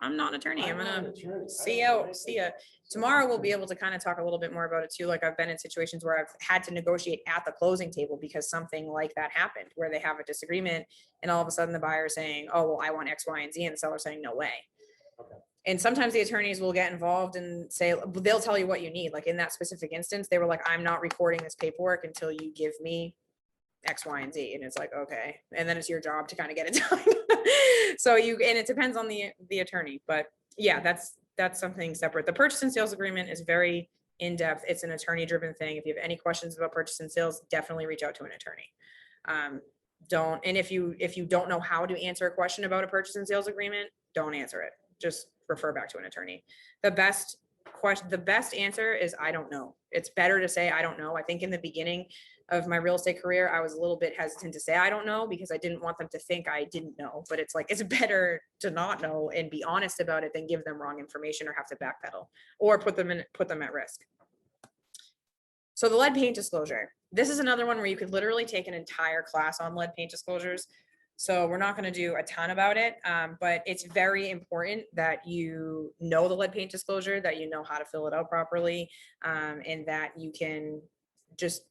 I'm not an attorney. I'm
not an
gonna
attorney.
see
I don't know
ya.
anything.
Tomorrow we'll be able to kind of talk a little bit more about it too. Like, I've been in situations where I've had to negotiate at the closing table because something like that happened, where they have a disagreement, and all of a sudden the buyer is saying, oh, well, I want X, Y, and Z, and the seller saying, no way.
Okay.
And sometimes the attorneys will get involved and say, they'll tell you what you need. Like in that specific instance, they were like, I'm not recording this paperwork until you give me X, Y, and Z. And it's like, okay. And then it's your job to kind of get it done. And it depends on the attorney, but yeah, that's something separate. The purchase and sales agreement is very in-depth. It's an attorney-driven thing. If you have any questions about purchase and sales, definitely reach out to an attorney. And if you don't know how to answer a question about a purchase and sales agreement, don't answer it. Just refer back to an attorney. The best answer is, I don't know. It's better to say, I don't know. I think in the beginning of my real estate career, I was a little bit hesitant to say, I don't know, because I didn't want them to think I didn't know, but it's like, it's better to not know and be honest about it than give them wrong information or have to backpedal or put them at risk. So the lead paint disclosure, this is another one where you could literally take an entire class on lead paint disclosures. So we're not going to do a ton about it, but it's very important that you know the lead paint disclosure, that you know how to fill it out properly, and that you can just,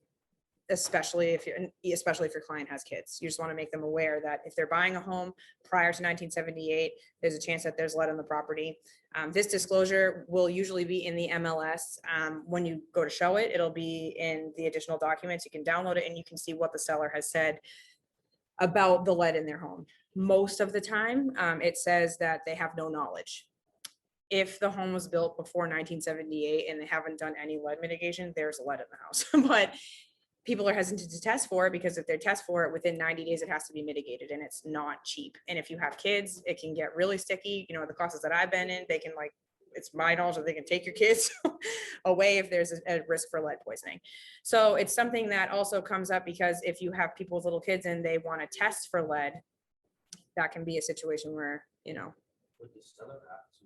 especially if your client has kids, you just want to make them aware that if they're buying a home prior to 1978, there's a chance that there's lead on the property. This disclosure will usually be in the MLS. When you go to show it, it'll be in the additional documents. You can download it and you can see what the seller has said about the lead in their home. Most of the time, it says that they have no knowledge. If the home was built before 1978 and they haven't done any lead mitigation, there's lead in the house. But people are hesitant to test for it because if they test for it within 90 days, it has to be mitigated, and it's not cheap. And if you have kids, it can get really sticky. You know, the classes that I've been in, they can, like, it's my knowledge that they can take your kids away if there's a risk for lead poisoning. So it's something that also comes up because if you have people with little kids and they want to test for lead, that can be a situation where, you know,
Would the seller have to?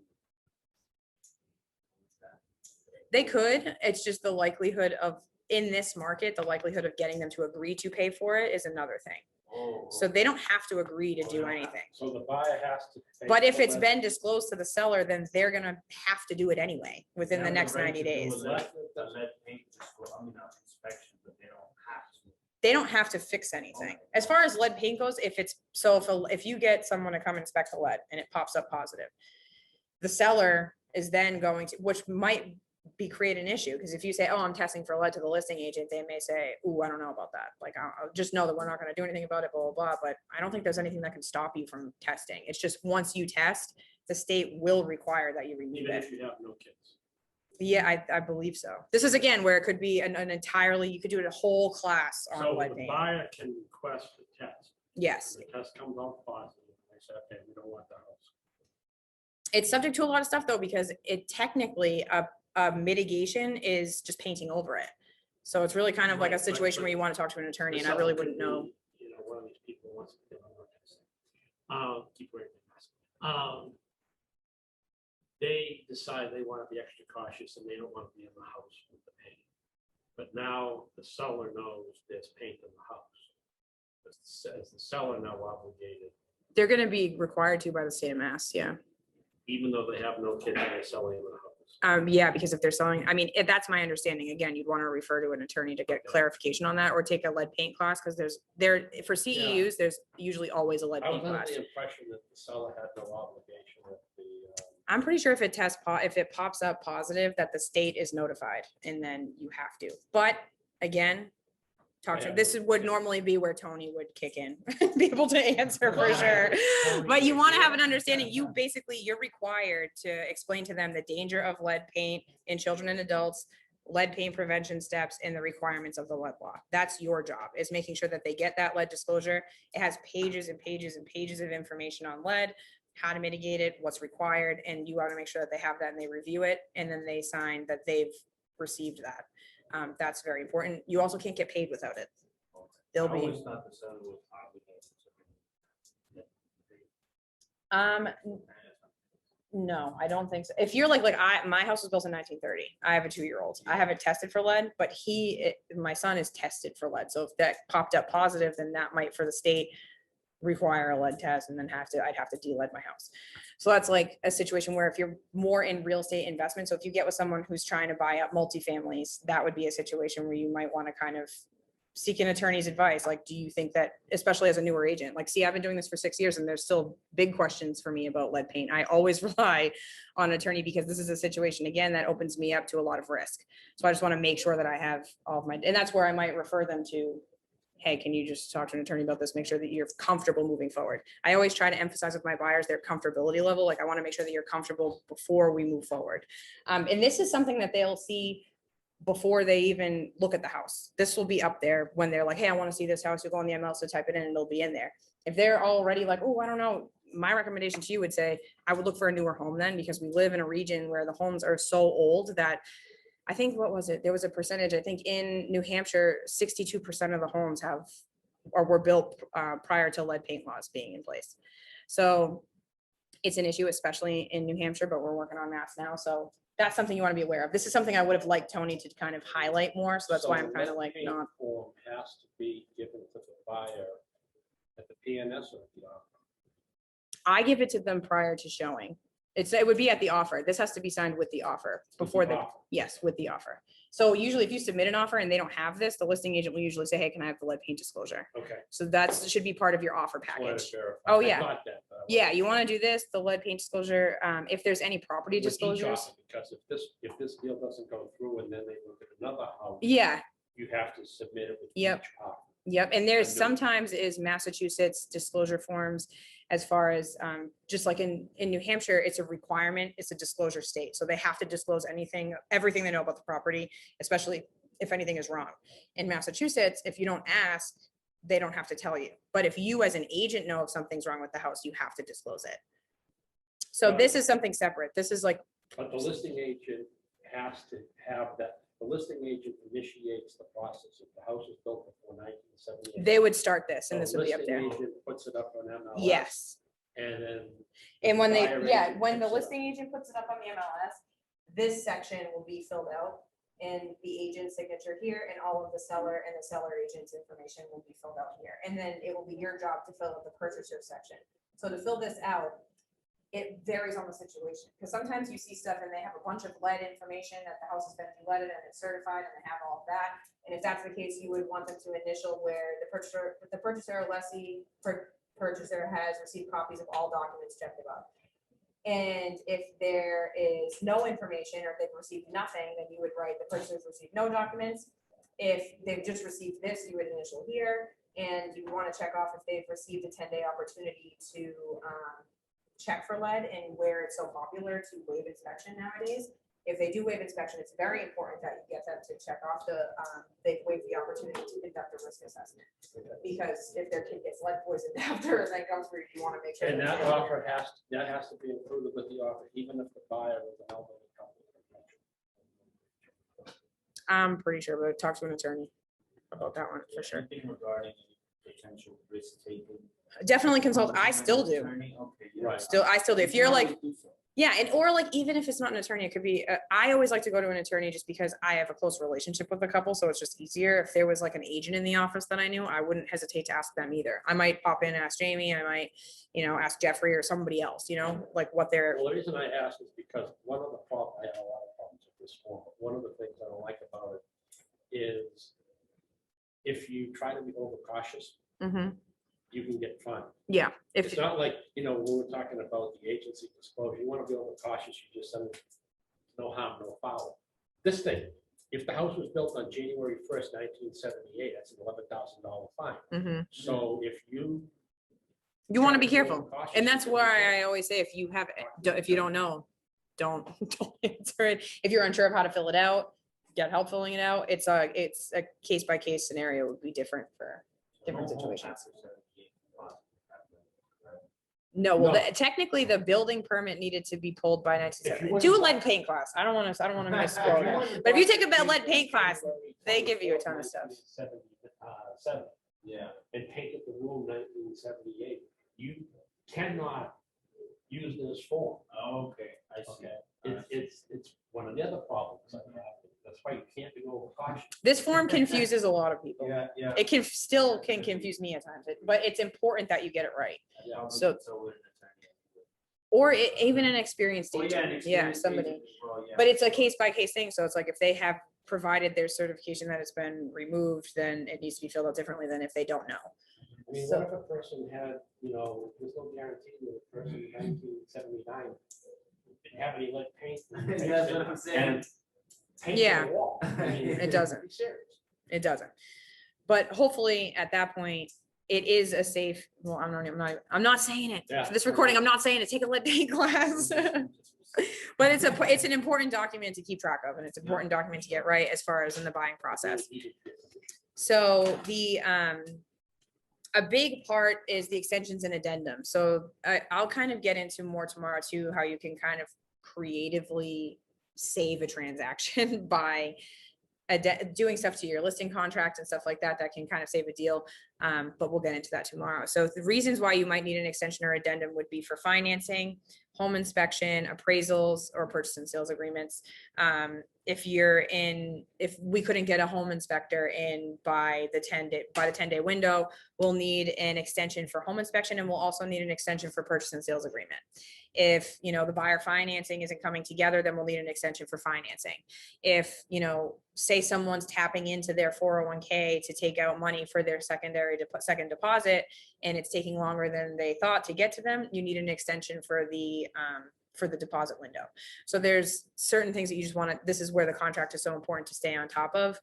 they could. It's just the likelihood of, in this market, the likelihood of getting them to agree to pay for it is another thing.
Oh.
So they don't have to agree to do anything.
So the buyer has to. pay
But if
for
it's
lead.
been disclosed to the seller, then they're gonna have to do it anyway within the
They have
next
right
90
to do a
days.
lead- The lead paint inspection, but they don't have to.
They don't have to fix anything. As far as lead paint goes, if you get someone to come inspect the lead and it pops up positive, the seller is then going to, which might create an issue, because if you say, oh, I'm testing for lead to the listing agent, they may say, oh, I don't know about that. Like, I'll just know that we're not going to do anything about it, blah, blah, blah. But I don't think there's anything that can stop you from testing. It's just once you test, the state will require that you remove
Even
it.
if you have no kids.
Yeah, I believe so. This is again where it could be an entirely, you could do a whole class on
So
lead
the
paint.
buyer can request a test.
Yes.
The test comes out positive. They say, okay, we don't want the house.
It's subject to a lot of stuff though, because it technically, a mitigation is just painting over it. So it's really kind of like a
Right, but-
situation where
but
you want to talk to an attorney,
The
and I really
seller could
wouldn't know.
be, you know, one of these people wants to. Keep wearing the mask. They decide they want to be extra cautious and they don't want to be in the house with the paint. But now the seller knows there's paint in the house. Is the seller now obligated,
They're gonna be required to by the state of Mass, yeah.
even though they have no kids and they're selling in the house?
Yeah, because if they're selling, I mean, that's my understanding. Again, you'd want to refer to an attorney to get clarification on that, or take a lead paint class, because for CEUs, there's usually always a lead
I was
paint
under
class.
the impression that the seller had no obligation with the.
I'm pretty sure if it pops up positive, that the state is notified, and then you have to. But again, this would normally be where Tony would kick in, be able to answer for sure. But you want to have an understanding, you're required to explain to them the danger of lead paint in children and adults, lead paint prevention steps, and the requirements of the lead law. That's your job, is making sure that they get that lead disclosure. It has pages and pages and pages of information on lead, how to mitigate it, what's required, and you want to make sure that they have that and they review it, and then they sign that they've received that. That's very important. You also can't get paid without it. They'll
I
be,
always thought the seller was obligated to.
no, I don't think so. If you're like my house was built in 1930. I have a 2-year-old. I haven't tested for lead, but my son is tested for lead. So if that popped up positive, then that might, for the state, require a lead test, and then I'd have to de-lead my house. So that's like a situation where if you're more in real estate investment, so if you get with someone who's trying to buy up multifamilies, that would be a situation where you might want to kind of seek an attorney's advice. Like, do you think that, especially as a newer agent, like, see, I've been doing this for 6 years and there's still big questions for me about lead paint. I always rely on an attorney, because this is a situation, again, that opens me up to a lot of risk. So I just want to make sure that I have all of my, and that's where I might refer them to, hey, can you just talk to an attorney about this? Make sure that you're comfortable moving forward. I always try to emphasize with my buyers their comfortability level. Like, I want to make sure that you're comfortable before we move forward. And this is something that they'll see before they even look at the house. This will be up there when they're like, hey, I want to see this house. You go on the MLS to type it in and it'll be in there. If they're already like, oh, I don't know, my recommendation to you would say, I would look for a newer home then, because we live in a region where the homes are so old that I think, what was it? There was a percentage, I think in New Hampshire, 62% of the homes have, or were built prior to lead paint laws being in place. So it's an issue, especially in New Hampshire, but we're working on Mass now. So that's something you want to be aware of. This is something I would have liked Tony to kind of highlight more. So that's why I'm kind of like, not.
Form has to be given to the buyer at the PNS or the offer.
I give it to them prior to showing. It would be at the offer. This has to be signed with the offer before the,
offer.
yes, with the offer. So usually if you submit an offer and they don't have this, the listing agent will usually say, hey, can I have the lead paint disclosure?
Okay.
So that should be part of your offer
Just wanted to
package.
verify.
Oh,
I
yeah.
thought that, but I
Yeah,
wasn't
you want to
sure.
do this, the lead paint disclosure, if there's any property
With each
disclosures.
offer, because if this deal doesn't go through and then they look at another house.
Yeah,
You have to submit it with each
Yep.
offer.
yep. And there's
I know.
sometimes is Massachusetts disclosure forms, as far as just like in New Hampshire, it's a requirement. It's a disclosure state. So they have to disclose everything they know about the property, especially if anything is wrong. In Massachusetts, if you don't ask, they don't have to tell you. But if you as an agent know if something's wrong with the house, you have to disclose it. So this is something separate. This is like,
But the listing agent has to have that, the listing agent initiates the process. If the house was built before 1978.
they would start this and this would be up there.
The listing agent puts it up on MLS.
Yes.
And then.
And when
the
they,
buyer
yeah,
agent
when the
picks it up.
listing agent puts it up on the MLS, this section will be filled out and the agent's signature here, and all of the seller and the seller agent's information will be filled out here. And then it will be your job to fill out the purchaser section. So to fill this out, it varies on the situation, because sometimes you see stuff and they have a bunch of lead information that the house has been leaded and it's certified and they have all of that. And if that's the case, you would want them to initial where the purchaser or lessee purchaser has received copies of all documents checked above. And if there is no information, or if they've received nothing, then you would write the purchaser's received no documents. If they've just received this, you would initial here, and you want to check off if they've received a 10-day opportunity to check for lead, and where it's so popular to waive inspection nowadays. If they do waive inspection, it's very important that you get them to check off they waive the opportunity to conduct a risk assessment. Because if their kid gets lead poisoned after and then comes through, you want to make sure.
And that offer has to be included with the offer, even if the buyer is an elderly couple.
I'm pretty sure, but talk to an attorney about that one for sure.
Anything regarding any potential risk taking?
Definitely consult. I still do.
Attorney? Okay, yeah.
Right.
I still do. If you're like,
Do so.
yeah, and or like even if it's not an attorney, it could be. I always like to go to an attorney just because I have a close relationship with the couple, so it's just easier. If there was like an agent in the office that I knew, I wouldn't hesitate to ask them either. I might pop in and ask Jamie. I might, ask Jeffrey or somebody else. Like what they're.
Well, the reason I ask is because one of the problems, I have a lot of problems with this form, but one of the things I don't like about it is if you try to be overcautious,
Mhm.
you can get fined.
Yeah,
It's not like, when we're talking about the agency disclosure, you want to be overcautious, you just send no harm, no foul. This thing, if the house was built on January 1st, 1978, that's an $11,000 fine.
Mhm.
So if you.
You want to be
try
careful,
overcautious,
and that's
you
why
can
I always say if you don't know, don't answer it. If you're unsure of how to fill it out, get help filling it out. It's a case by case scenario. Would be different for different situations. No, well,
No.
technically the building permit needed to be pulled by
If you
1970.
went
Do a
to-
lead paint class. I don't want to misquote it. But if you take a lead paint class, they give you a ton of stuff.
1977,
Yeah.
and painted the room 1978. You cannot use this form.
Okay, I see.
Okay, it's one of the other problems I have. That's why you can't be overcautious.
This form confuses a lot of people.
Yeah, yeah.
It still can confuse me at times, but it's important that you get it right. So-
with an attorney.
Or even an experienced
Oh, yeah, an
agent. Yeah,
experienced
somebody.
agent as well, yeah.
But it's a case by case thing. So it's like if they have provided their certification that it's been removed, then it needs to be filled out differently than if they don't know.
I mean,
So-
what if a person had, there's no guarantee that a person in 1979 didn't have any lead paint.
That's what I'm saying.
and paint
Yeah.
the wall. I mean,
It doesn't.
be serious.
It doesn't. But hopefully at that point, it is a safe, well, I'm not saying it.
Yeah.
For this recording, I'm not saying it. Take a lead paint class. But it's an important document to keep track of, and it's an important document to get right as far as in the buying process. So a big part is the extensions and addendums. So I'll kind of get into more tomorrow too, how you can kind of creatively save a transaction by doing stuff to your listing contract and stuff like that can kind of save a deal. But we'll get into that tomorrow. So the reasons why you might need an extension or addendum would be for financing, home inspection, appraisals, or purchase and sales agreements. If we couldn't get a home inspector in by the 10-day window, we'll need an extension for home inspection, and we'll also need an extension for purchase and sales agreement. If, the buyer financing isn't coming together, then we'll need an extension for financing. If, say someone's tapping into their 401k to take out money for their second deposit, and it's taking longer than they thought to get to them, you need an extension for the deposit window. So there's certain things that you just want to, this is where the contract is so important to stay on top of.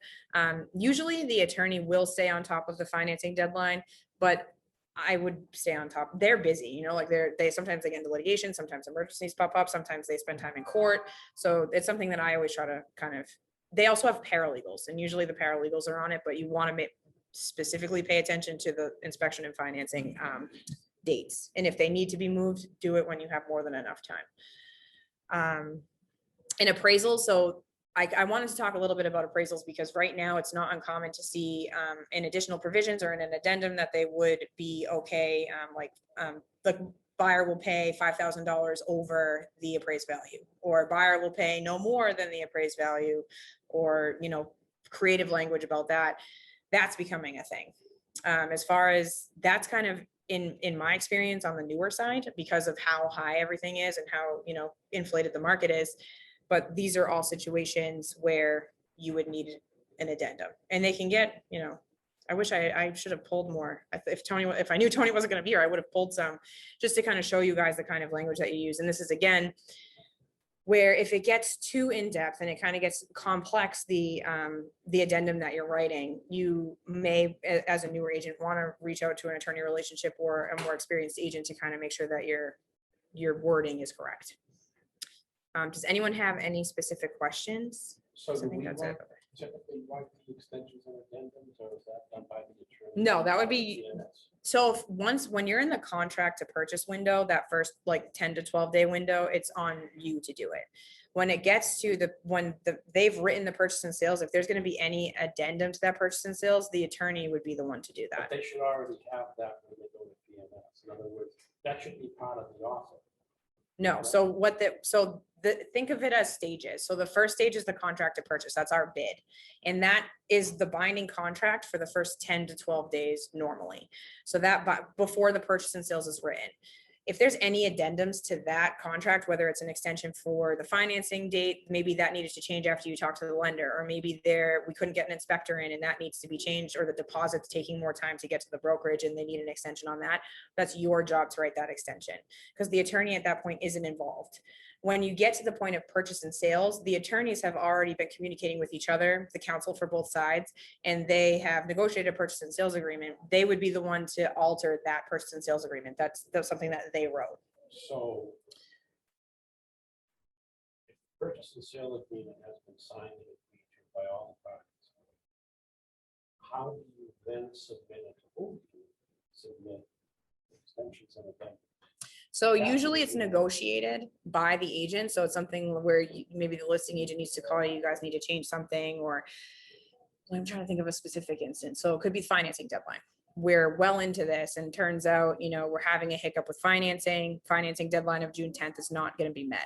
Usually the attorney will stay on top of the financing deadline, but I would stay on top. They're busy, like they sometimes they get into litigation, sometimes emergencies pop up, sometimes they spend time in court. So it's something that I always try to they also have paralegals, and usually the paralegals are on it, but you want to specifically pay attention to the inspection and financing dates. And if they need to be moved, do it when you have more than enough time. And appraisals. So I wanted to talk a little bit about appraisals because right now it's not uncommon to see in additional provisions or in an addendum that they would be okay. The buyer will pay $5,000 over the appraised value, or buyer will pay no more than the appraised value, or, creative language about that. That's becoming a thing. As far as that's kind of in my experience on the newer side because of how high everything is and how, inflated the market is. But these are all situations where you would need an addendum, and they can get, I wish I should have pulled more. If I knew Tony wasn't going to be here, I would have pulled some just to kind of show you guys the kind of language that you use. And this is, again, where if it gets too in-depth and it kind of gets complex, the addendum that you're writing, you may, as a newer agent, want to reach out to an attorney relationship or a more experienced agent to kind of make sure that your wording is correct. Does anyone have any specific questions?
So
I
do
think
we
that's
want,
it.
typically write the extensions and addendums, or is that done by the attorney?
No, that would be-
Yeah,
So when you're in the contract to purchase window, that first like 10 to 12 day window, it's on you to do it. When it gets to they've written the purchase and sales, if there's gonna be any addendum to that purchase and sales, the attorney would be the one to do
But
that.
they should already have that when they go to PMS. In other words, that should be part of the offer.
No, think of it as stages. So the first stage is the contract to purchase. That's our bid. And that is the binding contract for the first 10 to 12 days normally. So before the purchase and sales is written. If there's any addendums to that contract, whether it's an extension for the financing date, maybe that needed to change after you talk to the lender, or maybe we couldn't get an inspector in and that needs to be changed, or the deposit's taking more time to get to the brokerage and they need an extension on that. That's your job to write that extension, because the attorney at that point isn't involved. When you get to the point of purchase and sales, the attorneys have already been communicating with each other, the counsel for both sides, and they have negotiated a purchase and sales agreement. They would be the one to alter that purchase and sales agreement. That's something that they wrote.
So if the purchase and sale agreement has been signed and agreed to by all the parties, how do you then submit it? Who do you submit extensions and addendums?
So
Yeah.
usually it's negotiated by the agent. So it's something where maybe the listing agent needs to call you guys need to change something, or I'm trying to think of a specific instance. So it could be financing deadline. We're well into this and turns out, we're having a hiccup with financing deadline of June 10th is not going to be met.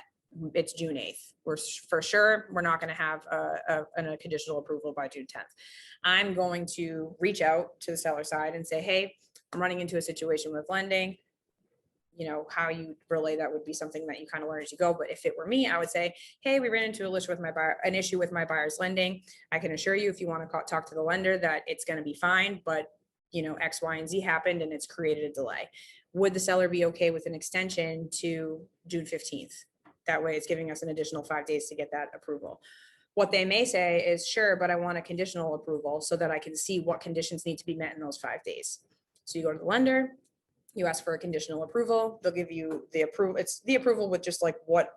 It's June 8th. We're for sure, we're not going to have a conditional approval by June 10th. I'm going to reach out to the seller side and say, hey, I'm running into a situation with lending. How you relay that would be something that you kind of learn as you go. But if it were me, I would say, hey, we ran into an issue with my buyer's lending. I can assure you, if you want to talk to the lender, that it's going to be fine, but X, Y, and Z happened and it's created a delay. Would the seller be okay with an extension to June 15th? That way it's giving us an additional 5 days to get that approval. What they may say is, sure, but I want a conditional approval so that I can see what conditions need to be met in those 5 days. So you go to the lender, you ask for a conditional approval, they'll give you the approval. It's the approval with just like what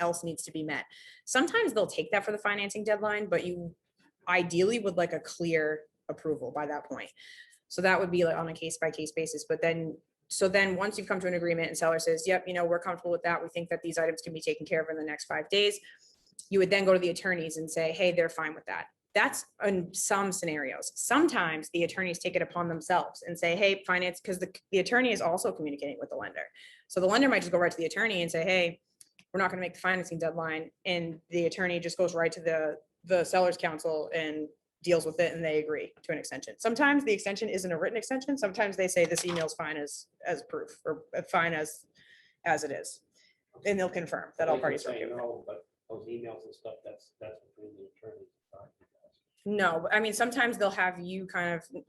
else needs to be met. Sometimes they'll take that for the financing deadline, but you ideally would like a clear approval by that point. So that would be like on a case by case basis. But then once you've come to an agreement and seller says, yep, we're comfortable with that, we think that these items can be taken care of in the next 5 days, you would then go to the attorneys and say, hey, they're fine with that. That's in some scenarios. Sometimes the attorneys take it upon themselves and say, hey, finance, because the attorney is also communicating with the lender. So the lender might just go right to the attorney and say, hey, we're not going to make the financing deadline. And the attorney just goes right to the seller's counsel and deals with it, and they agree to an extension. Sometimes the extension isn't a written extension. Sometimes they say this email's fine as proof, or fine as it is. And they'll confirm that all parties are okay with it.
No, but those emails and stuff, that's between the attorneys.
No, I mean, sometimes they'll have you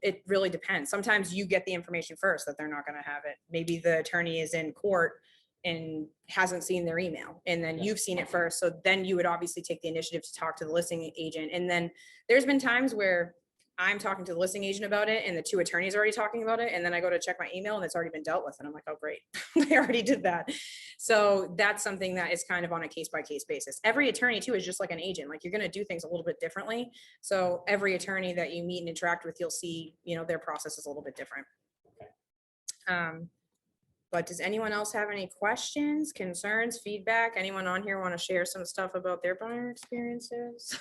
it really depends. Sometimes you get the information first that they're not going to have it. Maybe the attorney is in court and hasn't seen their email, and then you've seen it first. So then you would obviously take the initiative to talk to the listing agent. And then there's been times where I'm talking to the listing agent about it and the two attorneys are already talking about it. And then I go to check my email and it's already been dealt with. And I'm like, oh, great. They already did that. So that's something that is kind of on a case by case basis. Every attorney too is just like an agent. Like, you're going to do things a little bit differently. So every attorney that you meet and interact with, you'll see, their process is a little bit different. But does anyone else have any questions, concerns, feedback? Anyone on here want to share some stuff about their buyer experiences?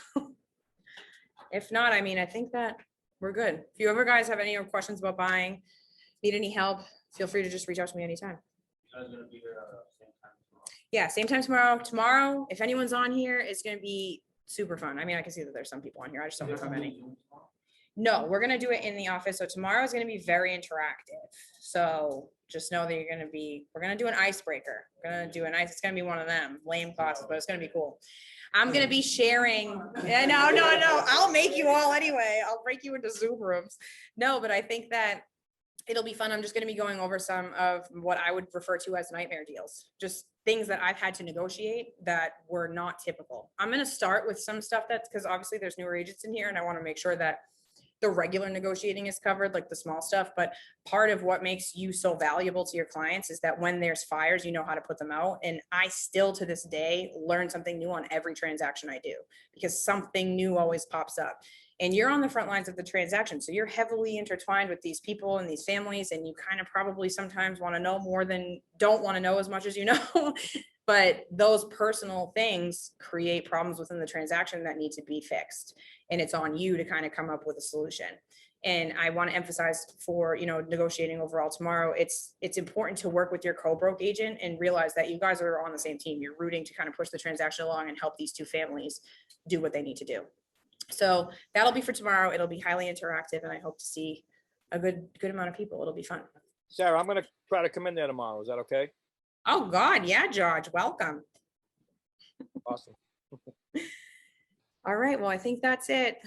If not, I mean, I think that we're good. If you ever guys have any questions about buying, need any help, feel free to just reach out to me anytime.
You guys gonna be here same time tomorrow?
Yeah, same time tomorrow. Tomorrow, if anyone's on here, it's going to be super fun. I mean, I can see that there's some people on here. I just don't know how many. No, we're going to do it in the office. So tomorrow is going to be very interactive. So just know that we're going to do an icebreaker. We're going to do it's going to be one of them lame classes, but it's going to be cool. I'm going to be sharing. No. I'll make you all anyway. I'll break you into Zoom rooms. No, but I think that it'll be fun. I'm just going to be going over some of what I would refer to as nightmare deals, just things that I've had to negotiate that were not typical. I'm going to start with some stuff because obviously there's newer agents in here, and I want to make sure that the regular negotiating is covered, like the small stuff, but part of what makes you so valuable to your clients is that when there's fires, you know how to put them out. And I still to this day learn something new on every transaction I do, because something new always pops up. And you're on the front lines of the transaction. So you're heavily intertwined with these people and these families, and you kind of probably sometimes want to know more than don't want to know as much as you know. But those personal things create problems within the transaction that need to be fixed. And it's on you to kind of come up with a solution. And I want to emphasize for, negotiating overall tomorrow, it's important to work with your co-broke agent and realize that you guys are on the same team. You're rooting to kind of push the transaction along and help these two families do what they need to do. So that'll be for tomorrow. It'll be highly interactive, and I hope to see a good amount of people. It'll be fun.
Sarah, I'm gonna try to come in there tomorrow. Is that okay?
Oh God, yeah, George, welcome.
Awesome.
All right, well, I think that's it.